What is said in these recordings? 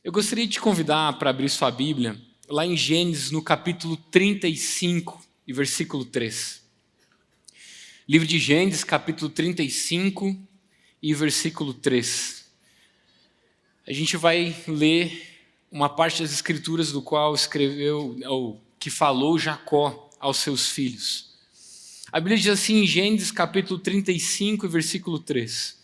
Eu gostaria de te convidar para abrir sua Bíblia, lá em Gênesis, no capítulo 35 e versículo 3. Livro de Gênesis, capítulo 35 e versículo 3. A gente vai ler uma parte das Escrituras do qual escreveu, ou que falou Jacó aos seus filhos. A Bíblia diz assim em Gênesis, capítulo 35 e versículo 3.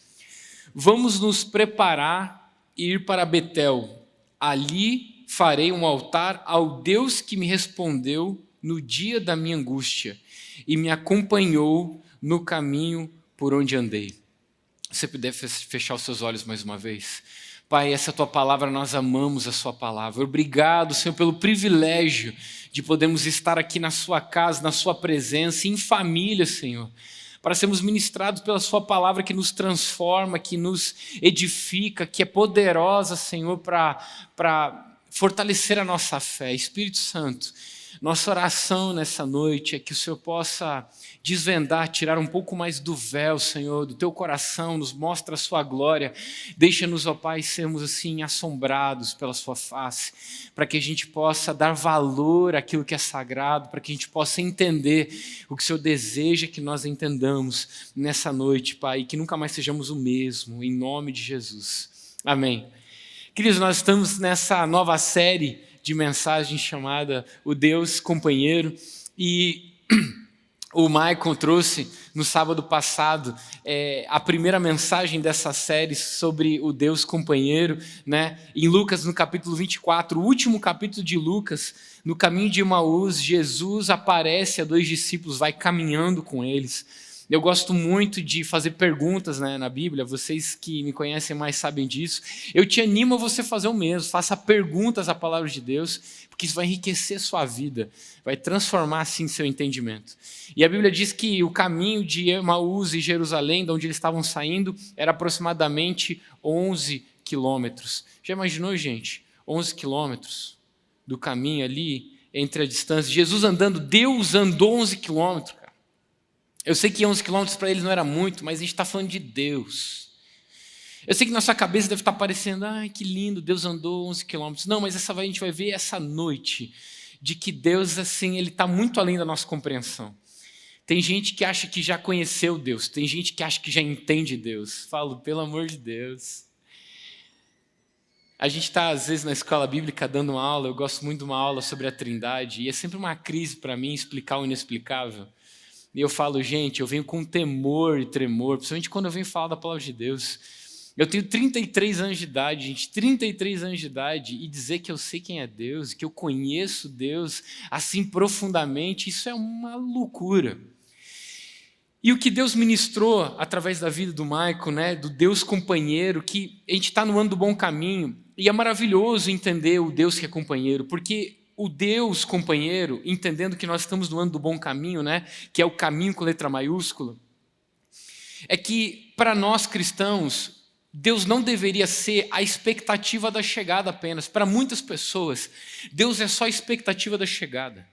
Vamos nos preparar e ir para Betel. Ali farei um altar ao Deus que me respondeu no dia da minha angústia e me acompanhou no caminho por onde andei. Você puder fechar os seus olhos mais uma vez? Pai, essa é a tua palavra, nós amamos a sua palavra. Obrigado, Senhor, pelo privilégio de podermos estar aqui na sua casa, na sua presença, em família, Senhor, para sermos ministrados pela sua palavra que nos transforma, que nos edifica, que é poderosa, Senhor, para fortalecer a nossa fé. Espírito Santo, nossa oração nessa noite é que o Senhor possa desvendar, tirar um pouco mais do véu, Senhor, do teu coração, nos mostra a sua glória. Deixa-nos, ó Pai, sermos assim assombrados pela sua face, para que a gente possa dar valor àquilo que é sagrado, para que a gente possa entender o que o Senhor deseja que nós entendamos nessa noite, Pai, e que nunca mais sejamos o mesmo, em nome de Jesus. Amém. Queridos, nós estamos nessa nova série de mensagem chamada O Deus Companheiro, e o Michael trouxe no sábado passado a primeira mensagem dessa série sobre o Deus Companheiro, né? Em Lucas, no capítulo 24, o último capítulo de Lucas, no caminho de Emaús, Jesus aparece a dois discípulos, vai caminhando com eles. Eu gosto muito de fazer perguntas, né, na Bíblia, vocês que me conhecem mais sabem disso. Eu te animo a você fazer o mesmo, faça perguntas à palavra de Deus, porque isso vai enriquecer sua vida, vai transformar assim seu entendimento. E a Bíblia diz que o caminho de Emaús e Jerusalém, de onde eles estavam saindo, era aproximadamente 11 quilômetros. Já imaginou, gente? 11 quilômetros do caminho ali, entre a distância. Jesus andando, Deus andou 11 quilômetros. Eu sei que 11 quilômetros para eles não era muito, mas a gente está falando de Deus. Eu sei que na sua cabeça deve estar parecendo, ai, que lindo, Deus andou 11 quilômetros. Não, mas a gente vai ver essa noite de que Deus, assim, Ele está muito além da nossa compreensão. Tem gente que acha que já conheceu Deus, tem gente que acha que já entende Deus. Falo, pelo amor de Deus. A gente está, às vezes, na escola bíblica dando uma aula, eu gosto muito de uma aula sobre a Trindade, e é sempre uma crise para mim explicar o inexplicável. E eu falo, gente, eu venho com temor e tremor, principalmente quando eu venho falar da palavra de Deus. Eu tenho 33 anos de idade, gente, 33 anos de idade, e dizer que eu sei quem é Deus, que eu conheço Deus assim profundamente, isso é uma loucura. E o que Deus ministrou através da vida do Michael, né, do Deus companheiro, que a gente está no ano do bom caminho, e é maravilhoso entender o Deus que é companheiro, porque o Deus companheiro, entendendo que nós estamos no ano do bom caminho, né, que é o caminho com letra maiúscula, é que para nós cristãos, Deus não deveria ser a expectativa da chegada apenas. Para muitas pessoas, Deus é só a expectativa da chegada.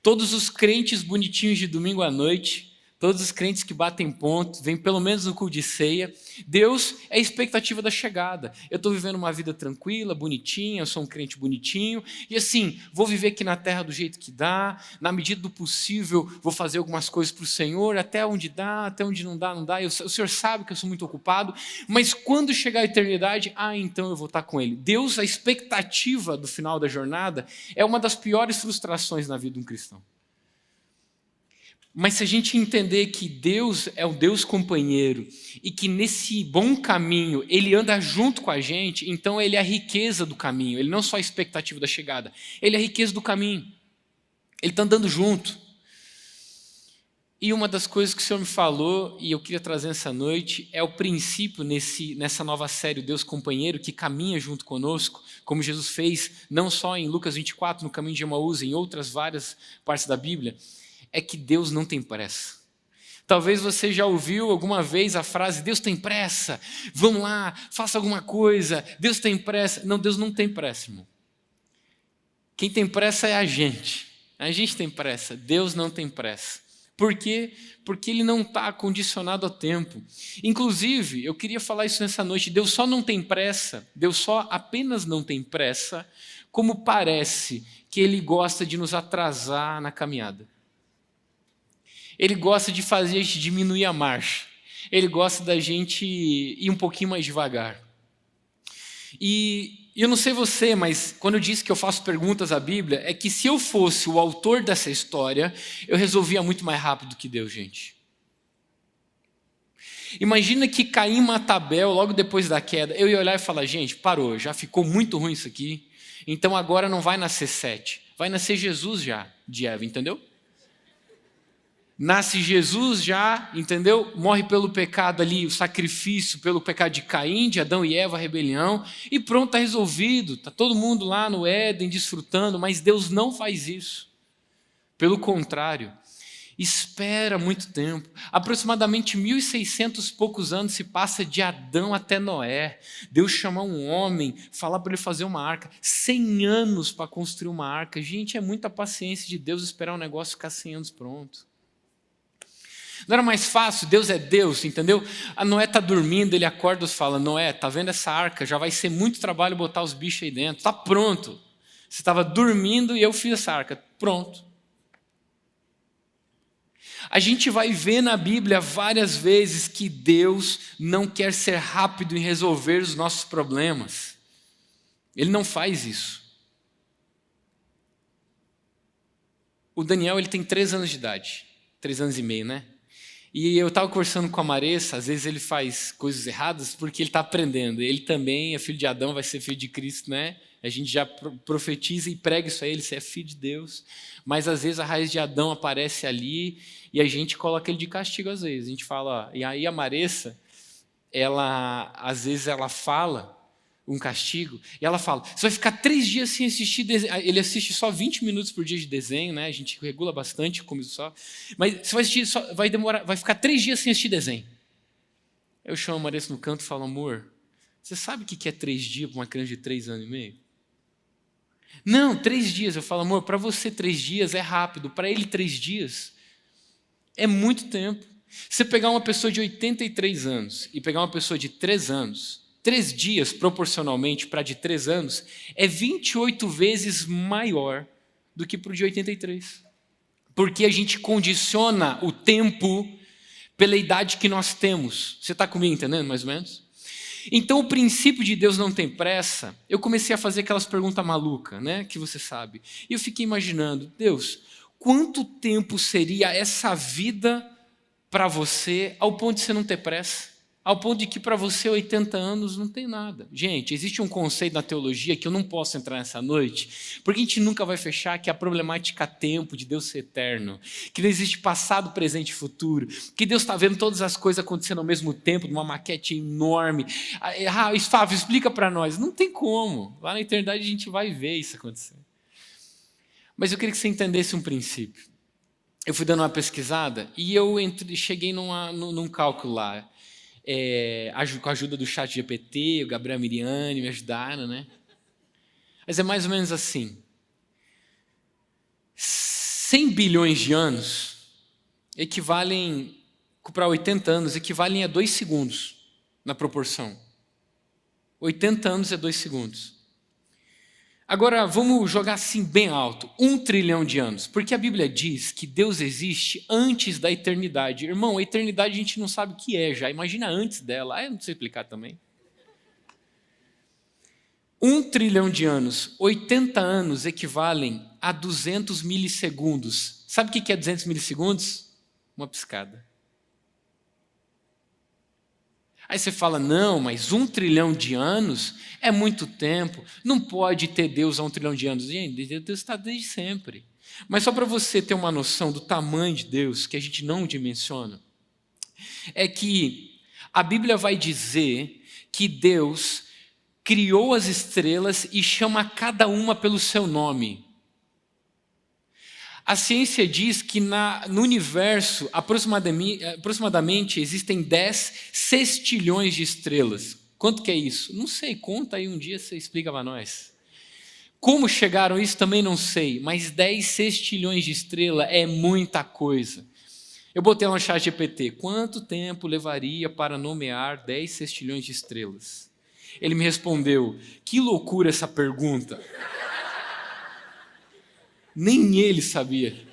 Todos os crentes bonitinhos de domingo à noite, todos os crentes que batem ponto, vêm pelo menos no culto de ceia, Deus é a expectativa da chegada. Eu estou vivendo uma vida tranquila, bonitinha, eu sou um crente bonitinho, e assim, vou viver aqui na terra do jeito que dá, na medida do possível, vou fazer algumas coisas para o Senhor, até onde dá, até onde não dá, o Senhor sabe que eu sou muito ocupado, mas quando chegar a eternidade, então eu vou estar com Ele. Deus, a expectativa do final da jornada, é uma das piores frustrações na vida de um cristão. Mas se a gente entender que Deus é o Deus companheiro e que nesse bom caminho Ele anda junto com a gente, então Ele é a riqueza do caminho, Ele não só a expectativa da chegada, Ele é a riqueza do caminho, Ele está andando junto. E uma das coisas que o Senhor me falou, e eu queria trazer essa noite, é o princípio nessa nova série, o Deus companheiro, que caminha junto conosco, como Jesus fez, não só em Lucas 24, no caminho de Emaús, em outras várias partes da Bíblia, é que Deus não tem pressa. Talvez você já ouviu alguma vez a frase, Deus tem pressa, vamos lá, faça alguma coisa, Deus tem pressa. Não, Deus não tem pressa, irmão. Quem tem pressa é a gente tem pressa, Deus não tem pressa. Por quê? Porque ele não está condicionado ao tempo. Inclusive, eu queria falar isso nessa noite, Deus só não tem pressa, Deus só apenas não tem pressa, como parece que Ele gosta de nos atrasar na caminhada. Ele gosta de fazer a gente diminuir a marcha. Ele gosta da gente ir um pouquinho mais devagar. E eu não sei você, mas quando eu disse que eu faço perguntas à Bíblia, é que se eu fosse o autor dessa história, eu resolvia muito mais rápido que Deus, gente. Imagina que Caim mata Abel logo depois da queda. Eu ia olhar e falar, gente, parou, já ficou muito ruim isso aqui. Então agora não vai nascer Sete, vai nascer Jesus já, de Eva, entendeu? Nasce Jesus já, entendeu? Morre pelo pecado ali, o sacrifício pelo pecado de Caim, de Adão e Eva, a rebelião, e pronto, está resolvido. Está todo mundo lá no Éden desfrutando, mas Deus não faz isso. Pelo contrário, espera muito tempo. Aproximadamente 1.600 poucos anos se passa de Adão até Noé. Deus chama um homem, fala para ele fazer uma arca. 100 anos para construir uma arca. Gente, é muita paciência de Deus esperar um negócio ficar 100 anos pronto. Não era mais fácil? Deus é Deus, entendeu? A Noé está dormindo, ele acorda e fala, Noé, tá vendo essa arca? Já vai ser muito trabalho botar os bichos aí dentro. Está pronto. Você estava dormindo e eu fiz essa arca. Pronto. A gente vai ver na Bíblia várias vezes que Deus não quer ser rápido em resolver os nossos problemas. Ele não faz isso. O Daniel ele tem 3 anos de idade. 3 anos e meio, né? E eu estava conversando com a Maressa, às vezes ele faz coisas erradas porque ele está aprendendo. Ele também é filho de Adão, vai ser filho de Cristo, né? A gente já profetiza e prega isso a ele, você é filho de Deus. Mas às vezes a raiz de Adão aparece ali e a gente coloca ele de castigo às vezes. A gente fala, ó, e aí a Maressa, às vezes ela fala um castigo, e ela fala, você vai ficar 3 dias sem assistir desenho. Ele assiste só 20 minutos por dia de desenho, né? A gente regula bastante, como isso só. Mas você vai assistir, vai ficar 3 dias sem assistir desenho. Eu chamo a Maressa no canto e falo, amor, você sabe o que é 3 dias para uma criança de 3 anos e meio? Não, 3 dias. Eu falo, amor, para você 3 dias é rápido, para ele 3 dias é muito tempo. Você pegar uma pessoa de 83 anos e pegar uma pessoa de 3 anos, 3 dias, proporcionalmente, para de 3 anos, é 28 vezes maior do que para o de 83. Porque a gente condiciona o tempo pela idade que nós temos. Você está comigo entendendo, mais ou menos? Então, o princípio de Deus não tem pressa, eu comecei a fazer aquelas perguntas malucas, né, que você sabe. E eu fiquei imaginando, Deus, quanto tempo seria essa vida para você ao ponto de você não ter pressa? Ao ponto de que para você 80 anos não tem nada. Gente, existe um conceito na teologia que eu não posso entrar nessa noite, porque a gente nunca vai fechar, que é a problemática tempo de Deus ser eterno, que não existe passado, presente e futuro, que Deus está vendo todas as coisas acontecendo ao mesmo tempo, numa maquete enorme. Fábio, explica para nós. Não tem como. Lá na eternidade a gente vai ver isso acontecer. Mas eu queria que você entendesse um princípio. Eu fui dando uma pesquisada e eu cheguei num cálculo lá. Com a ajuda do chat GPT, o Gabriel Miriani me ajudaram, né? Mas é mais ou menos assim. 100 bilhões de anos equivalem, para 80 anos, equivalem a 2 segundos na proporção. 80 anos é 2 segundos. Agora, vamos jogar assim bem alto, 1 trilhão de anos, porque a Bíblia diz que Deus existe antes da eternidade. Irmão, a eternidade a gente não sabe o que é já, imagina antes dela, eu não sei explicar também. 1 trilhão de anos, 80 anos equivalem a 200 milissegundos. Sabe o que é 200 milissegundos? Uma piscada. Aí você fala, não, mas 1 trilhão de anos é muito tempo, não pode ter Deus há 1 trilhão de anos. Gente, Deus está desde sempre. Mas só para você ter uma noção do tamanho de Deus, que a gente não dimensiona, é que a Bíblia vai dizer que Deus criou as estrelas e chama cada uma pelo seu nome. A ciência diz que no universo, aproximadamente, existem 10 sextilhões de estrelas. Quanto que é isso? Não sei, conta aí um dia, você explica para nós. Como chegaram a isso também não sei, mas 10 sextilhões de estrelas é muita coisa. Eu botei lá no chat GPT, quanto tempo levaria para nomear 10 sextilhões de estrelas? Ele me respondeu, que loucura essa pergunta. Nem ele sabia.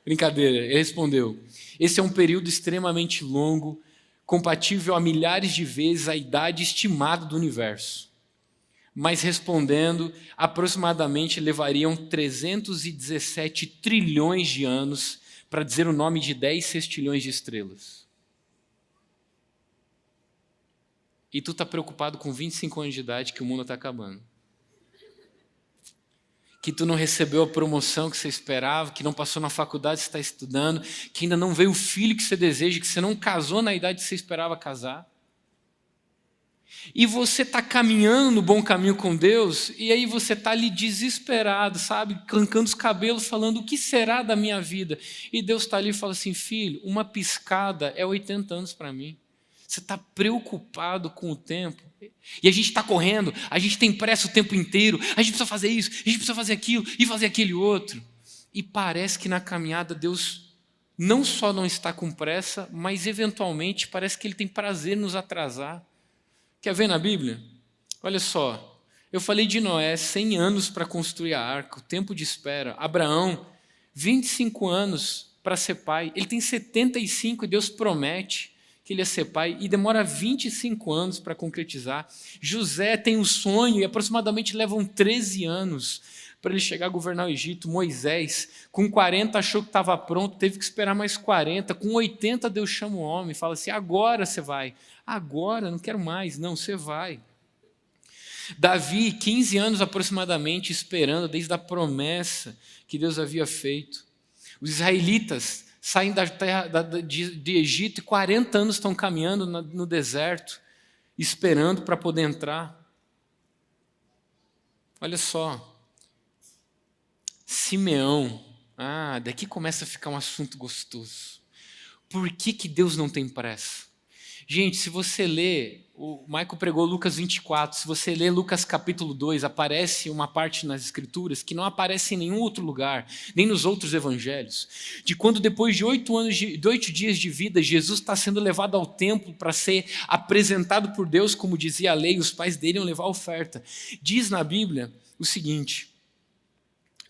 Brincadeira, ele respondeu, esse é um período extremamente longo, compatível a milhares de vezes a idade estimada do universo. Mas respondendo, aproximadamente levariam 317 trilhões de anos para dizer o nome de 10 sextilhões de estrelas. E tu está preocupado com 25 anos de idade que o mundo está acabando. Que tu não recebeu a promoção que você esperava, que não passou na faculdade que você está estudando, que ainda não veio o filho que você deseja, que você não casou na idade que você esperava casar. E você está caminhando no bom caminho com Deus, e aí você está ali desesperado, sabe? Arrancando os cabelos, falando, o que será da minha vida? E Deus está ali e fala assim, filho, uma piscada é 80 anos para mim. Você está preocupado com o tempo. E a gente está correndo, a gente tem pressa o tempo inteiro, a gente precisa fazer isso, a gente precisa fazer aquilo e fazer aquele outro. E parece que na caminhada Deus não só não está com pressa, mas eventualmente parece que Ele tem prazer em nos atrasar. Quer ver na Bíblia? Olha só, eu falei de Noé, 100 anos para construir a arca, o tempo de espera. Abraão, 25 anos para ser pai. Ele tem 75 e Deus promete que ele ia ser pai e demora 25 anos para concretizar. José tem um sonho e aproximadamente levam 13 anos para ele chegar a governar o Egito. Moisés, com 40 achou que estava pronto, teve que esperar mais 40. Com 80 Deus chama o homem e fala assim, agora você vai. Agora, não quero mais. Não, você vai. Davi, 15 anos aproximadamente esperando desde a promessa que Deus havia feito. Os israelitas saem da terra de Egito e 40 anos estão caminhando no deserto, esperando para poder entrar. Olha só, Simeão, daqui começa a ficar um assunto gostoso. Por que Deus não tem pressa? Gente, se você ler, o Michael pregou Lucas 24, se você ler Lucas capítulo 2, aparece uma parte nas escrituras que não aparece em nenhum outro lugar, nem nos outros evangelhos, de quando depois de 8 dias de vida, Jesus está sendo levado ao templo para ser apresentado por Deus, como dizia a lei, os pais dele iam levar a oferta. Diz na Bíblia o seguinte,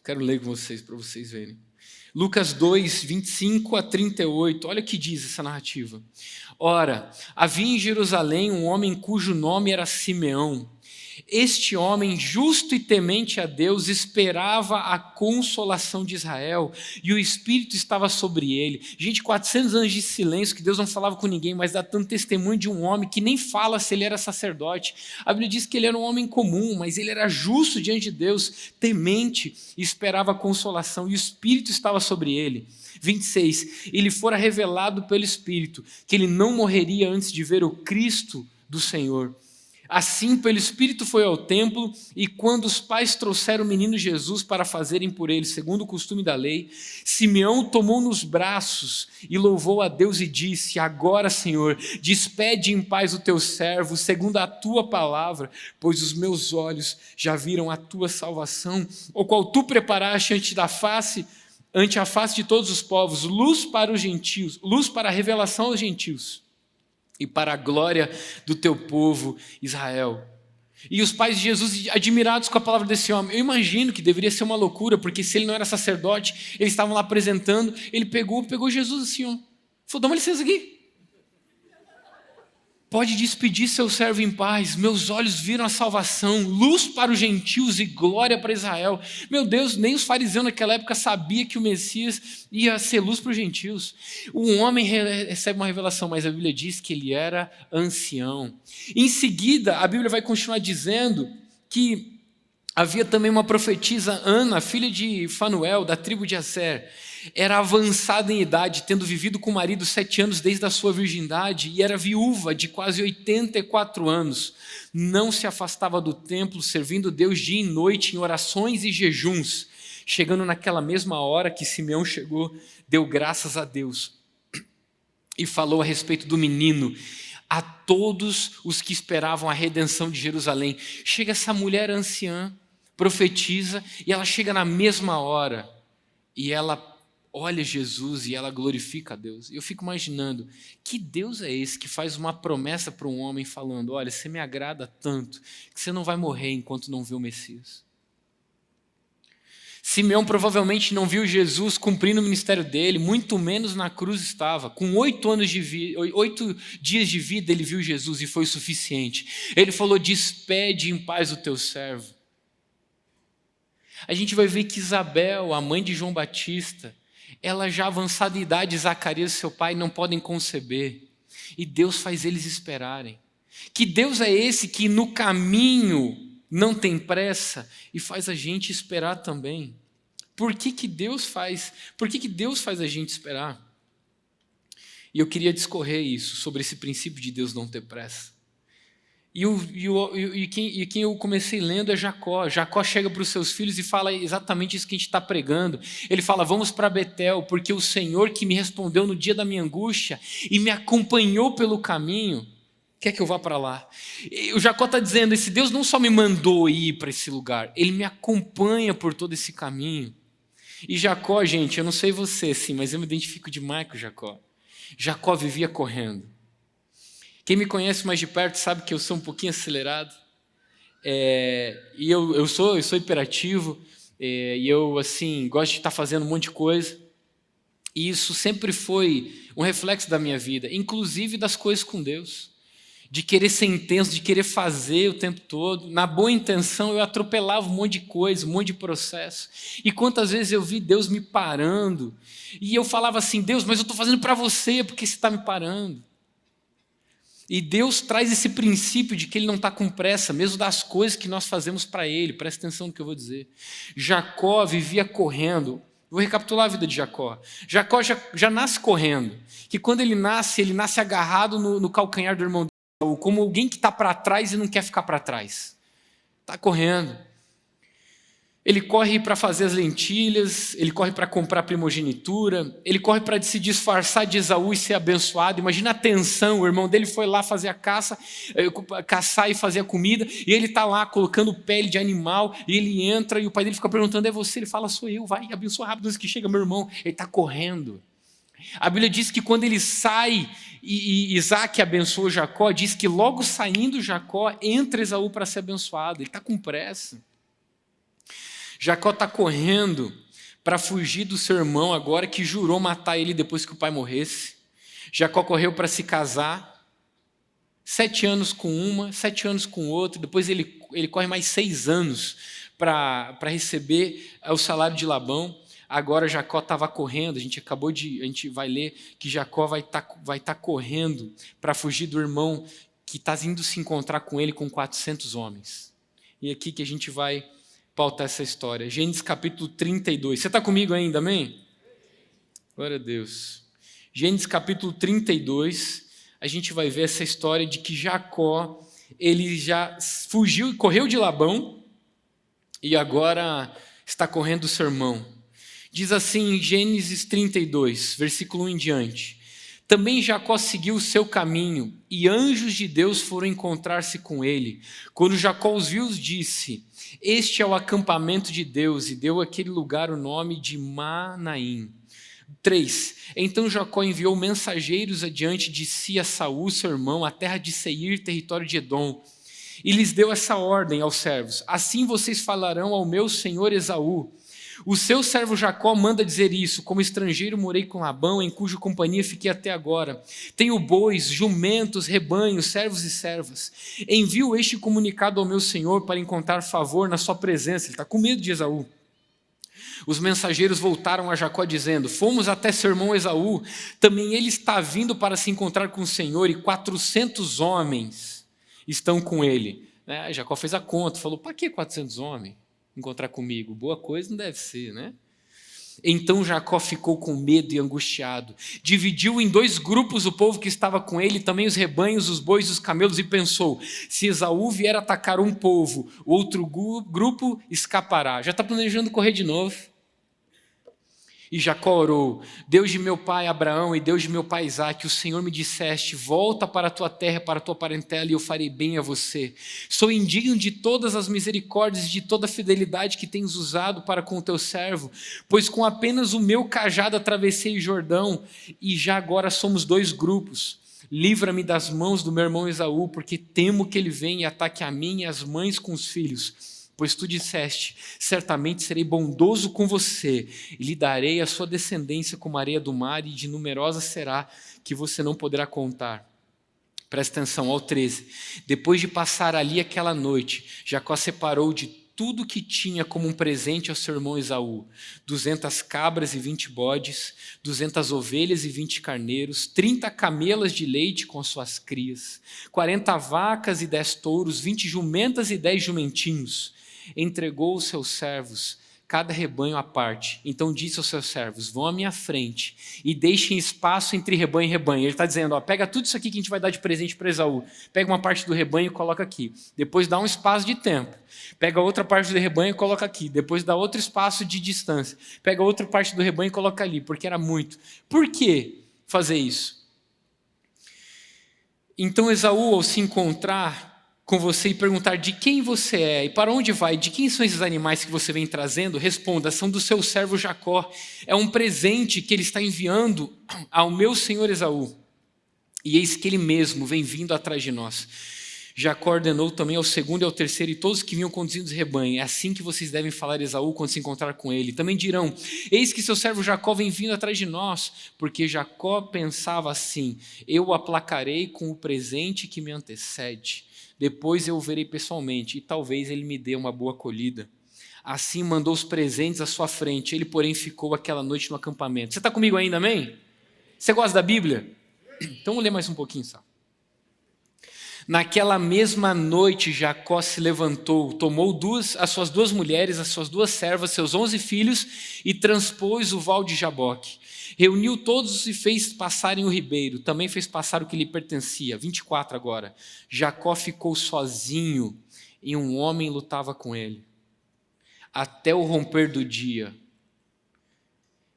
quero ler com vocês, para vocês verem. Lucas 2, 25 a 38, olha o que diz essa narrativa. Ora, havia em Jerusalém um homem cujo nome era Simeão. Este homem, justo e temente a Deus, esperava a consolação de Israel, e o Espírito estava sobre ele. Gente, 400 anos de silêncio, que Deus não falava com ninguém, mas dá tanto testemunho de um homem que nem fala se ele era sacerdote. A Bíblia diz que ele era um homem comum, mas ele era justo diante de Deus, temente, e esperava a consolação, e o Espírito estava sobre ele. 26, ele fora revelado pelo Espírito, que ele não morreria antes de ver o Cristo do Senhor. Assim, pelo Espírito foi ao templo, e quando os pais trouxeram o menino Jesus para fazerem por ele, segundo o costume da lei, Simeão o tomou nos braços e louvou a Deus e disse, agora, Senhor, despede em paz o teu servo, segundo a tua palavra, pois os meus olhos já viram a tua salvação, o qual tu preparaste ante a face de todos os povos, luz para os gentios, luz para a revelação aos gentios, e para a glória do teu povo Israel. E os pais de Jesus, admirados com a palavra desse homem, eu imagino que deveria ser uma loucura, porque se ele não era sacerdote, eles estavam lá apresentando, ele pegou Jesus assim, falou, dá uma licença aqui. Pode despedir seu servo em paz, meus olhos viram a salvação, luz para os gentios e glória para Israel. Meu Deus, nem os fariseus naquela época sabiam que o Messias ia ser luz para os gentios. Um homem recebe uma revelação, mas a Bíblia diz que ele era ancião. Em seguida, a Bíblia vai continuar dizendo que havia também uma profetisa, Ana, filha de Fanuel, da tribo de Aser. Era avançada em idade, tendo vivido com o marido 7 anos desde a sua virgindade, e era viúva de quase 84 anos. Não se afastava do templo, servindo Deus dia e noite em orações e jejuns. Chegando naquela mesma hora que Simeão chegou, deu graças a Deus e falou a respeito do menino a todos os que esperavam a redenção de Jerusalém. Chega essa mulher anciã, profetiza, e ela chega na mesma hora, e ela olha Jesus e ela glorifica a Deus. Eu fico imaginando, que Deus é esse que faz uma promessa para um homem falando, olha, você me agrada tanto que você não vai morrer enquanto não vê o Messias. Simeão provavelmente não viu Jesus cumprindo o ministério dele, muito menos na cruz estava. Com 8 dias de vida ele viu Jesus e foi o suficiente. Ele falou, despede em paz o teu servo. A gente vai ver que Isabel, a mãe de João Batista, ela já avançada em idade, Zacarias, seu pai, não podem conceber. E Deus faz eles esperarem. Que Deus é esse que no caminho não tem pressa e faz a gente esperar também. Por que Deus faz a gente esperar? E eu queria discorrer isso, sobre esse princípio de Deus não ter pressa. E quem eu comecei lendo é Jacó. Jacó chega para os seus filhos e fala exatamente isso que a gente está pregando. Ele fala, vamos para Betel, porque o Senhor que me respondeu no dia da minha angústia e me acompanhou pelo caminho, quer que eu vá para lá. E o Jacó está dizendo, esse Deus não só me mandou ir para esse lugar, ele me acompanha por todo esse caminho. E Jacó, gente, eu não sei você, sim, mas eu me identifico demais com Jacó. Jacó vivia correndo. Quem me conhece mais de perto sabe que eu sou um pouquinho acelerado. E eu sou hiperativo. E eu, assim, gosto de estar fazendo um monte de coisa. E isso sempre foi um reflexo da minha vida, inclusive das coisas com Deus. De querer ser intenso, de querer fazer o tempo todo. Na boa intenção, eu atropelava um monte de coisa, um monte de processo. E quantas vezes eu vi Deus me parando. E eu falava assim, Deus, mas eu estou fazendo para você, porque você está me parando? E Deus traz esse princípio de que Ele não está com pressa, mesmo das coisas que nós fazemos para Ele. Presta atenção no que eu vou dizer. Jacó vivia correndo. Vou recapitular a vida de Jacó. Jacó já nasce correndo. Que quando ele nasce agarrado no calcanhar do irmão dele, como alguém que está para trás e não quer ficar para trás. Está correndo. Ele corre para fazer as lentilhas, ele corre para comprar a primogenitura, ele corre para se disfarçar de Esaú e ser abençoado. Imagina a tensão, o irmão dele foi lá fazer a caça, caçar e fazer a comida, e ele está lá colocando pele de animal, e ele entra e o pai dele fica perguntando, é você? Ele fala, sou eu, vai, abençoa rápido antes que chega meu irmão. Ele está correndo. A Bíblia diz que quando ele sai e Isaac abençoa Jacó, diz que logo saindo Jacó, entra Esaú para ser abençoado, ele está com pressa. Jacó está correndo para fugir do seu irmão agora que jurou matar ele depois que o pai morresse. Jacó correu para se casar, 7 anos com uma, 7 anos com outra, depois ele corre mais 6 anos para receber o salário de Labão. Agora Jacó estava correndo, a gente vai ler que Jacó vai tá correndo para fugir do irmão que está indo se encontrar com ele com 400 homens. E aqui que a gente vai pautar essa história. Gênesis capítulo 32. Você está comigo ainda, amém? Glória a Deus. Gênesis capítulo 32, a gente vai ver essa história de que Jacó, ele já fugiu e correu de Labão e agora está correndo do seu irmão. Diz assim em Gênesis 32, versículo 1 em diante. Também Jacó seguiu o seu caminho, e anjos de Deus foram encontrar-se com ele. Quando Jacó os viu, disse, este é o acampamento de Deus, e deu àquele lugar o nome de Manaim. 3. Então Jacó enviou mensageiros adiante de si a Saul, seu irmão, à terra de Seir, território de Edom, e lhes deu essa ordem aos servos, assim vocês falarão ao meu senhor Esaú, o seu servo Jacó manda dizer isso, como estrangeiro morei com Labão, em cuja companhia fiquei até agora. Tenho bois, jumentos, rebanhos, servos e servas. Envio este comunicado ao meu senhor para encontrar favor na sua presença. Ele está com medo de Esaú. Os mensageiros voltaram a Jacó dizendo, fomos até seu irmão Esaú, também ele está vindo para se encontrar com o Senhor e 400 homens estão com ele. Jacó fez a conta, falou, para que 400 homens? Encontrar comigo, boa coisa não deve ser, né? Então Jacó ficou com medo e angustiado, dividiu em 2 grupos o povo que estava com ele, também os rebanhos, os bois, os camelos, e pensou, se Esaú vier atacar um povo, o outro grupo escapará. Já está planejando correr de novo. E Jacó orou: Deus de meu pai Abraão e Deus de meu pai Isaque, o Senhor me disseste: volta para a tua terra, para a tua parentela, e eu farei bem a você. Sou indigno de todas as misericórdias e de toda a fidelidade que tens usado para com o teu servo, pois com apenas o meu cajado atravessei o Jordão, e já agora somos 2 grupos. Livra-me das mãos do meu irmão Esaú, porque temo que ele venha e ataque a mim e as mães com os filhos. Pois tu disseste: certamente serei bondoso com você, e lhe darei a sua descendência como a areia do mar, e de numerosa será, que você não poderá contar. Presta atenção, ao 13. Depois de passar ali aquela noite, Jacó separou de tudo que tinha como um presente ao seu irmão Esaú: 200 cabras e 20 bodes, 200 ovelhas e 20 carneiros, 30 camelas de leite com suas crias, 40 vacas e 10 touros, 20 jumentas e 10 jumentinhos. Entregou os seus servos, cada rebanho à parte. Então disse aos seus servos: vão à minha frente e deixem espaço entre rebanho e rebanho. Ele está dizendo: pega tudo isso aqui que a gente vai dar de presente para Esaú. Pega uma parte do rebanho e coloca aqui. Depois dá um espaço de tempo. Pega outra parte do rebanho e coloca aqui. Depois dá outro espaço de distância. Pega outra parte do rebanho e coloca ali, porque era muito. Por que fazer isso? Então Esaú, ao se encontrar com você e perguntar de quem você é e para onde vai, de quem são esses animais que você vem trazendo, responda: são do seu servo Jacó. É um presente que ele está enviando ao meu senhor Esaú. E eis que ele mesmo vem vindo atrás de nós. Jacó ordenou também ao segundo e ao terceiro e todos que vinham conduzindo os rebanhos: é assim que vocês devem falar a Esaú quando se encontrar com ele. Também dirão: eis que seu servo Jacó vem vindo atrás de nós, porque Jacó pensava assim: eu o aplacarei com o presente que me antecede. Depois eu o verei pessoalmente, e talvez ele me dê uma boa acolhida. Assim mandou os presentes à sua frente, ele, porém, ficou aquela noite no acampamento. Você está comigo ainda, amém? Você gosta da Bíblia? Então vou ler mais um pouquinho só. Naquela mesma noite, Jacó se levantou, tomou as suas 2 mulheres, as suas 2 servas, seus 11 filhos, e transpôs o val de Jaboque. Reuniu todos e fez passarem o ribeiro, também fez passar o que lhe pertencia. 24 agora. Jacó ficou sozinho e um homem lutava com ele, até o romper do dia.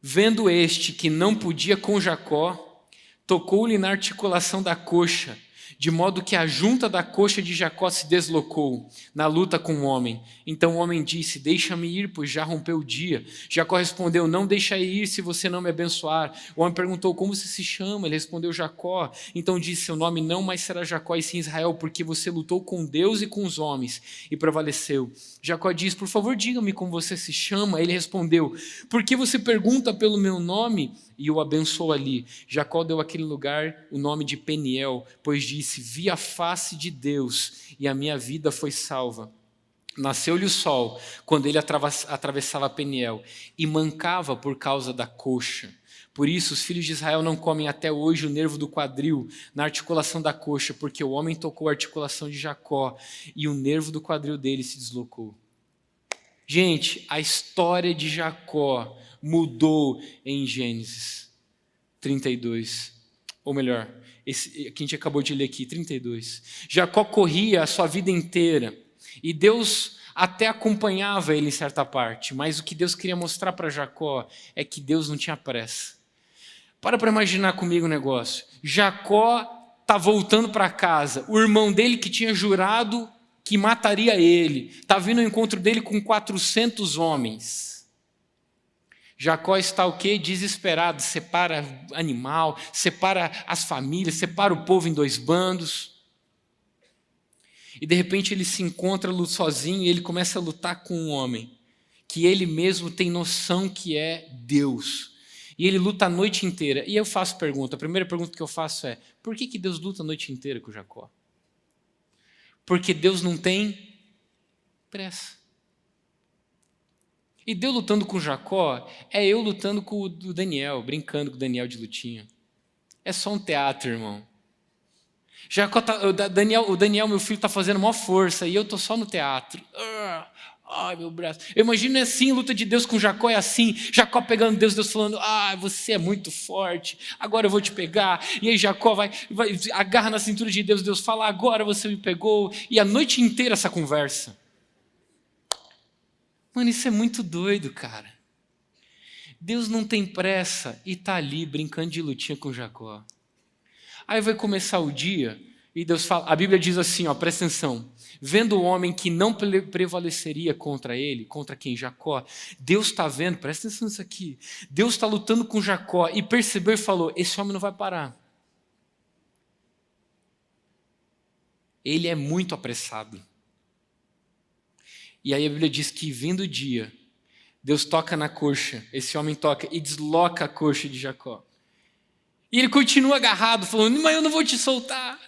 Vendo este que não podia com Jacó, tocou-lhe na articulação da coxa, de modo que a junta da coxa de Jacó se deslocou na luta com o homem. Então o homem disse: deixa-me ir, pois já rompeu o dia. Jacó respondeu: não deixai ir se você não me abençoar. O homem perguntou: como você se chama? Ele respondeu: Jacó. Então disse: seu nome não mais será Jacó, e sim Israel, porque você lutou com Deus e com os homens e prevaleceu. Jacó disse: por favor, diga-me como você se chama. Ele respondeu: por que você pergunta pelo meu nome? E o abençoou ali. Jacó deu àquele lugar o nome de Peniel, pois disse: vi a face de Deus e a minha vida foi salva. Nasceu-lhe o sol quando ele atravessava Peniel e mancava por causa da coxa. Por isso os filhos de Israel não comem até hoje o nervo do quadril na articulação da coxa, porque o homem tocou a articulação de Jacó e o nervo do quadril dele se deslocou. Gente, a história de Jacó mudou em Gênesis 32. Ou melhor, esse que a gente acabou de ler aqui, 32. Jacó corria a sua vida inteira e Deus até acompanhava ele em certa parte, mas o que Deus queria mostrar para Jacó é que Deus não tinha pressa. Para imaginar comigo o negócio. Jacó está voltando para casa, o irmão dele que tinha jurado que mataria ele, está vindo ao encontro dele com 400 homens. Jacó está o quê? Desesperado, separa animal, separa as famílias, separa o povo em 2 bandos. E de repente ele se encontra sozinho e ele começa a lutar com um homem que ele mesmo tem noção que é Deus. E ele luta a noite inteira. E eu faço a primeira pergunta que eu faço é: por que Deus luta a noite inteira com Jacó? Porque Deus não tem pressa. E Deus lutando com Jacó é eu lutando com o Daniel, brincando com o Daniel de lutinha. É só um teatro, irmão. O Daniel, meu filho, está fazendo maior força e eu estou só no teatro. Ai, meu braço. Eu imagino assim, a luta de Deus com Jacó é assim. Jacó pegando Deus falando: você é muito forte, agora eu vou te pegar. E aí Jacó vai agarra na cintura de Deus, Deus fala: agora você me pegou. E a noite inteira essa conversa. Mano, isso é muito doido, cara. Deus não tem pressa e está ali brincando de lutinha com Jacó. Aí vai começar o dia e Deus fala, a Bíblia diz assim, presta atenção, vendo o homem que não prevaleceria contra ele, contra quem? Jacó, Deus está vendo, presta atenção nisso aqui, Deus está lutando com Jacó e percebeu e falou, esse homem não vai parar. Ele é muito apressado. E aí a Bíblia diz que vindo o dia, Deus toca na coxa, esse homem toca e desloca a coxa de Jacó. E ele continua agarrado, falando, mas eu não vou te soltar.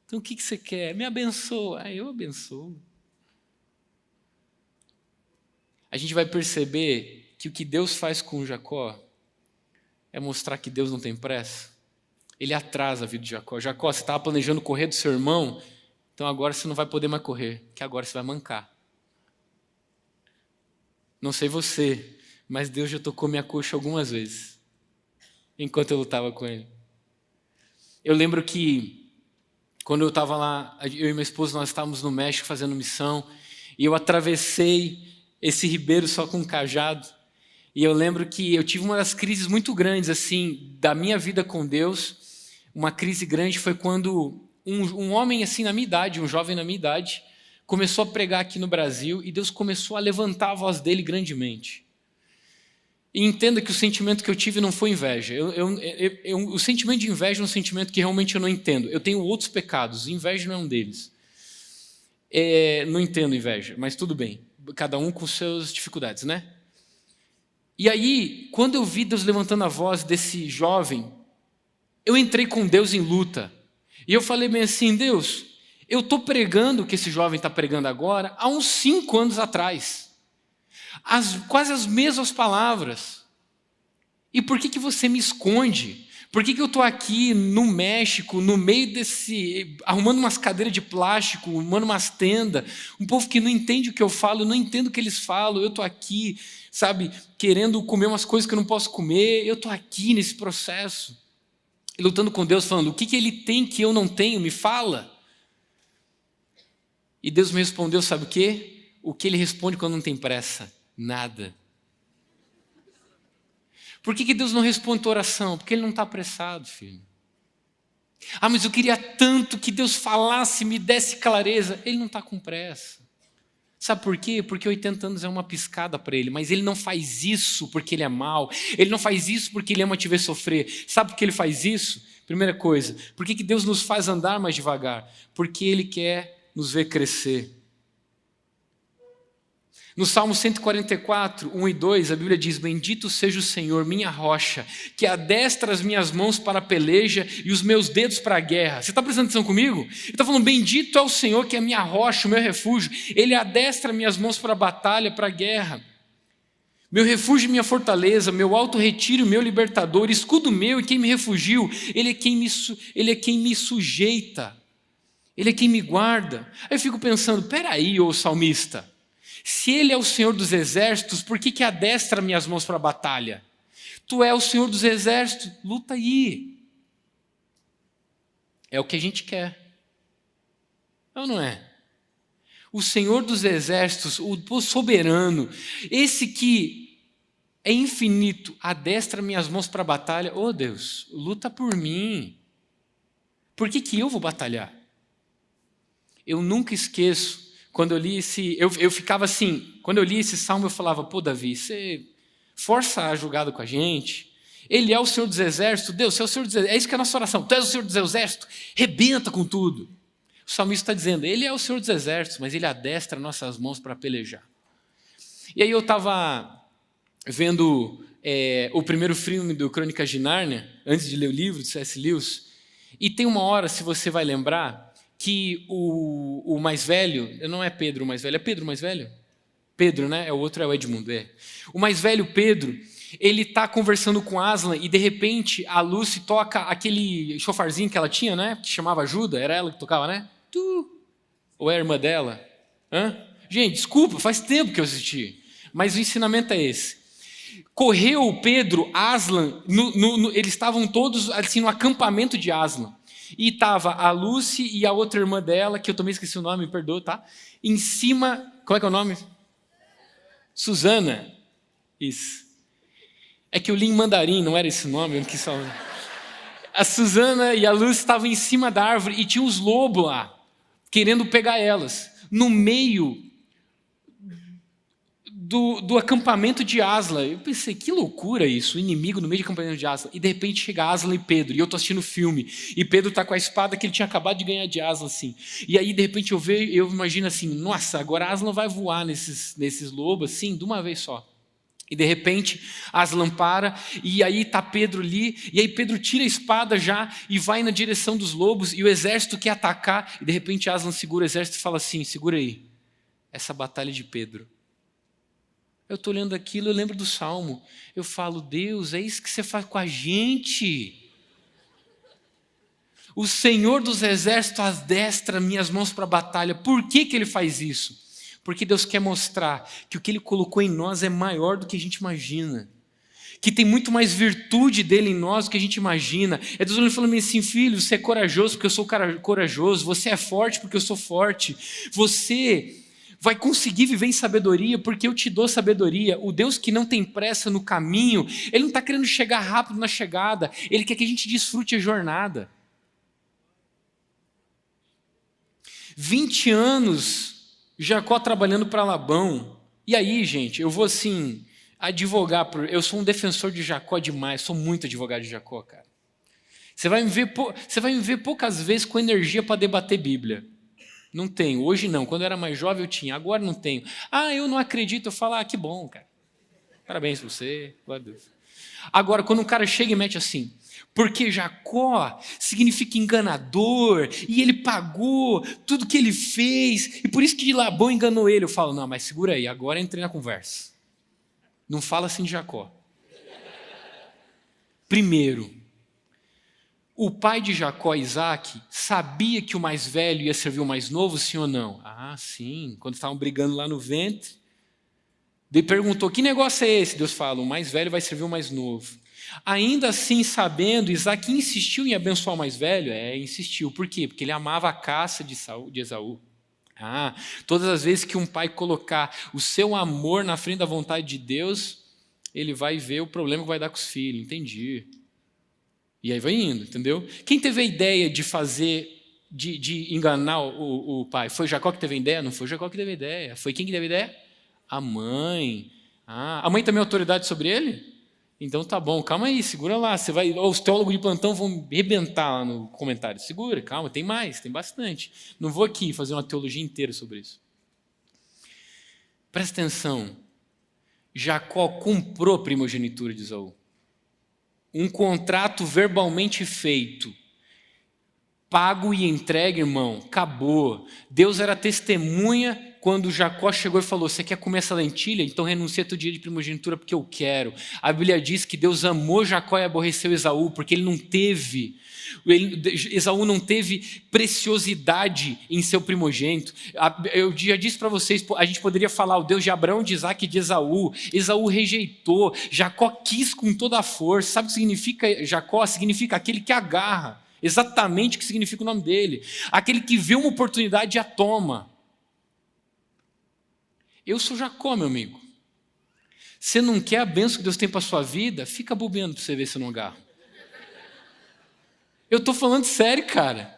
Então o que você quer? Me abençoa. Eu abençoo. A gente vai perceber que o que Deus faz com Jacó é mostrar que Deus não tem pressa. Ele atrasa a vida de Jacó. Jacó, você estava planejando correr do seu irmão, então agora você não vai poder mais correr, que agora você vai mancar. Não sei você, mas Deus já tocou minha coxa algumas vezes, enquanto eu lutava com ele. Eu lembro que quando eu estava lá, eu e minha esposa, nós estávamos no México fazendo missão, e eu atravessei esse ribeiro só com um cajado, e eu lembro que eu tive uma das crises muito grandes, assim, da minha vida com Deus. Uma crise grande foi quando um homem assim na minha idade, um jovem na minha idade, começou a pregar aqui no Brasil, e Deus começou a levantar a voz dele grandemente. E entenda que o sentimento que eu tive não foi inveja. O sentimento de inveja é um sentimento que realmente eu não entendo. Eu tenho outros pecados, inveja não é um deles. Não entendo inveja, mas tudo bem. Cada um com suas dificuldades, né? E aí, quando eu vi Deus levantando a voz desse jovem, eu entrei com Deus em luta. E eu falei bem assim, Deus, eu estou pregando o que esse jovem está pregando agora há uns 5 anos atrás. Quase as mesmas palavras. E por que você me esconde? Por que eu estou aqui no México, no meio arrumando umas cadeiras de plástico, arrumando umas tendas, um povo que não entende o que eu falo, eu não entendo o que eles falam, eu estou aqui, sabe, querendo comer umas coisas que eu não posso comer, eu estou aqui nesse processo, lutando com Deus, falando, o que ele tem que eu não tenho, me fala. E Deus me respondeu, sabe o quê? O que ele responde quando não tem pressa? Nada. Por que Deus não responde a tua oração? Porque Ele não está apressado, filho. Mas eu queria tanto que Deus falasse, me desse clareza. Ele não está com pressa. Sabe por quê? Porque 80 anos é uma piscada para Ele, mas Ele não faz isso porque Ele é mau. Ele não faz isso porque Ele ama te ver sofrer. Sabe por que Ele faz isso? Primeira coisa, por que Deus nos faz andar mais devagar? Porque Ele quer nos ver crescer. No Salmo 144, 1 e 2, a Bíblia diz, bendito seja o Senhor, minha rocha, que adestra as minhas mãos para a peleja e os meus dedos para a guerra. Você está prestando atenção comigo? Ele está falando, bendito é o Senhor, que é a minha rocha, o meu refúgio. Ele adestra minhas mãos para a batalha, para a guerra. Meu refúgio e minha fortaleza, meu alto retiro, meu libertador, escudo meu e quem me refugiu. Ele é quem me sujeita. Ele é quem me guarda. Aí eu fico pensando, peraí, ô salmista, se Ele é o Senhor dos exércitos, por que adestra minhas mãos para a batalha? Tu é o Senhor dos exércitos, luta aí. É o que a gente quer. Ou não é? O Senhor dos exércitos, o soberano, esse que é infinito, adestra minhas mãos para a batalha. Oh Deus, luta por mim. Por que eu vou batalhar? Eu nunca esqueço. Quando eu li eu ficava assim, quando eu li esse salmo eu falava, pô Davi, você força a jogada com a gente, Ele é o Senhor dos exércitos, Deus, você é o Senhor dos exércitos, é isso que é a nossa oração, tu és o Senhor dos exércitos, rebenta com tudo. O salmista está dizendo, Ele é o Senhor dos exércitos, mas Ele adestra nossas mãos para pelejar. E aí eu estava vendo o primeiro filme do Crônicas de Nárnia, antes de ler o livro de C.S. Lewis, e tem uma hora, se você vai lembrar, que o mais velho, não é Pedro o mais velho, é Pedro o mais velho? Pedro, né? O outro é o Edmundo, O mais velho, Pedro, ele está conversando com Aslan e de repente a Lucy toca aquele chofarzinho que ela tinha, né? Que chamava Ajuda, era ela que tocava, né? Ou é a irmã dela? Gente, desculpa, faz tempo que eu assisti, mas o ensinamento é esse. Correu Pedro, Aslan, eles estavam todos assim no acampamento de Aslan. E estava a Lucy e a outra irmã dela, que eu também esqueci o nome, me perdoa, tá? Em cima, como é que é o nome? Susana. Isso. É que eu li em mandarim, não era esse nome, eu não quis falar. A Susana e a Luz estavam em cima da árvore e tinha os lobos lá, querendo pegar elas. No meio do acampamento de Aslan. Eu pensei, que loucura isso, o inimigo no meio do acampamento de Aslan. E de repente chega Aslan e Pedro, e eu estou assistindo o filme, e Pedro está com a espada que ele tinha acabado de ganhar de Aslan, assim. E aí de repente eu imagino assim, nossa, agora Aslan vai voar nesses lobos, assim, de uma vez só. E de repente Aslan para, e aí está Pedro ali, e aí Pedro tira a espada já, e vai na direção dos lobos, e o exército quer atacar, e de repente Aslan segura o exército e fala assim, segura aí, essa batalha de Pedro. Eu estou olhando aquilo, eu lembro do Salmo. Eu falo, Deus, é isso que você faz com a gente. O Senhor dos exércitos adestra minhas mãos para a batalha. Por que Ele faz isso? Porque Deus quer mostrar que o que Ele colocou em nós é maior do que a gente imagina. Que tem muito mais virtude dele em nós do que a gente imagina. É Deus falando assim, filho, você é corajoso porque eu sou corajoso. Você é forte porque eu sou forte. Você vai conseguir viver em sabedoria, porque eu te dou sabedoria. O Deus que não tem pressa no caminho, Ele não está querendo chegar rápido na chegada, Ele quer que a gente desfrute a jornada. 20 anos, Jacó trabalhando para Labão. E aí, gente, eu vou assim, advogar, eu sou um defensor de Jacó demais, sou muito advogado de Jacó, cara. Você vai me ver poucas vezes com energia para debater Bíblia. Não tenho, hoje não, quando eu era mais jovem eu tinha, agora não tenho. Eu não acredito, eu falo, que bom, cara. Parabéns para você, glória a Deus. Agora, quando um cara chega e mete assim, porque Jacó significa enganador, e ele pagou tudo que ele fez, e por isso que Labão enganou ele, eu falo, não, mas segura aí, agora entrei na conversa. Não fala assim de Jacó. Primeiro, o pai de Jacó, Isaac, sabia que o mais velho ia servir o mais novo, sim ou não? Sim. Quando estavam brigando lá no ventre, Deus perguntou, que negócio é esse? Deus fala, o mais velho vai servir o mais novo. Ainda assim, sabendo, Isaac insistiu em abençoar o mais velho? Insistiu. Por quê? Porque ele amava a caça de Esaú. Todas as vezes que um pai colocar o seu amor na frente da vontade de Deus, ele vai ver o problema que vai dar com os filhos. Entendi. E aí vai indo, entendeu? Quem teve a ideia de fazer, de enganar o pai? Foi Jacó que teve a ideia? Não foi Jacó que teve a ideia. Foi quem que teve a ideia? A mãe. A mãe também tem autoridade sobre ele? Então tá bom, calma aí, segura lá. Os teólogos de plantão vão arrebentar lá no comentário. Segura, calma, tem mais, tem bastante. Não vou aqui fazer uma teologia inteira sobre isso. Presta atenção. Jacó comprou a primogenitura de Esaú. Um contrato verbalmente feito, pago e entregue, irmão, acabou. Deus era testemunha quando Jacó chegou e falou, você quer comer essa lentilha? Então renuncia a teu dia de primogenitura porque eu quero. A Bíblia diz que Deus amou Jacó e aborreceu Esaú, porque Esaú não teve preciosidade em seu primogênito. Eu já disse para vocês, a gente poderia falar o Deus de Abraão, de Isaac e de Esaú. Esaú rejeitou, Jacó quis com toda a força. Sabe o que significa Jacó? Significa aquele que agarra. Exatamente o que significa o nome dele. Aquele que vê uma oportunidade e a toma. Eu sou Jacó, meu amigo. Você não quer a bênção que Deus tem para a sua vida? Fica bobeando para você ver se eu não agarro. Eu estou falando sério, cara.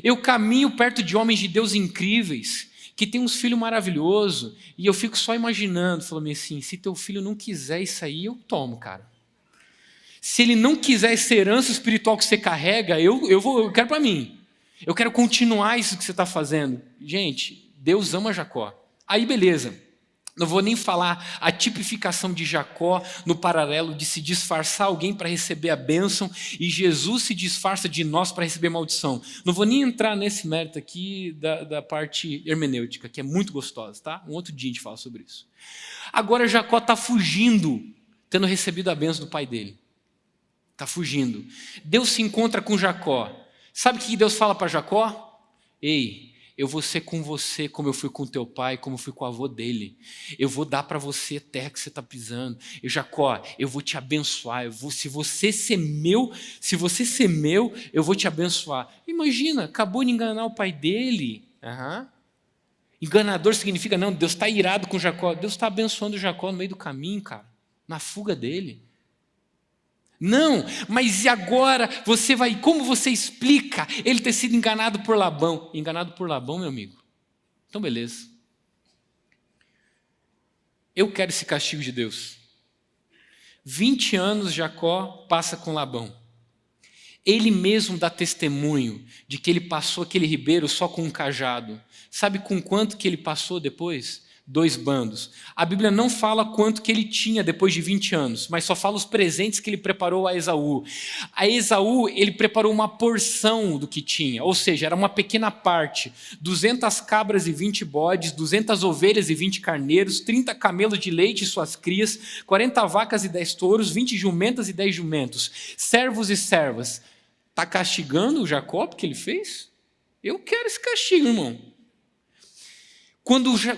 Eu caminho perto de homens de Deus incríveis, que têm uns filhos maravilhosos, e eu fico só imaginando, falando assim, se teu filho não quiser isso aí, eu tomo, cara. Se ele não quiser essa herança espiritual que você carrega, eu quero para mim. Eu quero continuar isso que você está fazendo. Gente, Deus ama Jacó. Aí beleza. Não vou nem falar a tipificação de Jacó no paralelo de se disfarçar alguém para receber a bênção e Jesus se disfarça de nós para receber maldição. Não vou nem entrar nesse mérito aqui da parte hermenêutica, que é muito gostosa, tá? Um outro dia a gente fala sobre isso. Agora Jacó está fugindo, tendo recebido a bênção do pai dele. Está fugindo. Deus se encontra com Jacó. Sabe o que Deus fala para Jacó? Ei, eu vou ser com você como eu fui com teu pai, como eu fui com o avô dele. Eu vou dar para você a terra que você está pisando. Jacó, eu vou te abençoar. Se você ser meu, eu vou te abençoar. Imagina, acabou de enganar o pai dele. Enganador significa, não, Deus está irado com Jacó. Deus está abençoando Jacó no meio do caminho, cara. Na fuga dele. Não, mas e agora como você explica ele ter sido enganado por Labão? Enganado por Labão, meu amigo? Então beleza. Eu quero esse castigo de Deus. 20 anos Jacó passa com Labão. Ele mesmo dá testemunho de que ele passou aquele ribeiro só com um cajado. Sabe com quanto que ele passou depois? 2 bandos. A Bíblia não fala quanto que ele tinha depois de 20 anos, mas só fala os presentes que ele preparou a Esaú. A Esaú, ele preparou uma porção do que tinha, ou seja, era uma pequena parte. 200 cabras e 20 bodes, 200 ovelhas e 20 carneiros, 30 camelos de leite e suas crias, 40 vacas e 10 touros, 20 jumentas e 10 jumentos, servos e servas. Está castigando o Jacó porque ele fez? Eu quero esse castigo, irmão.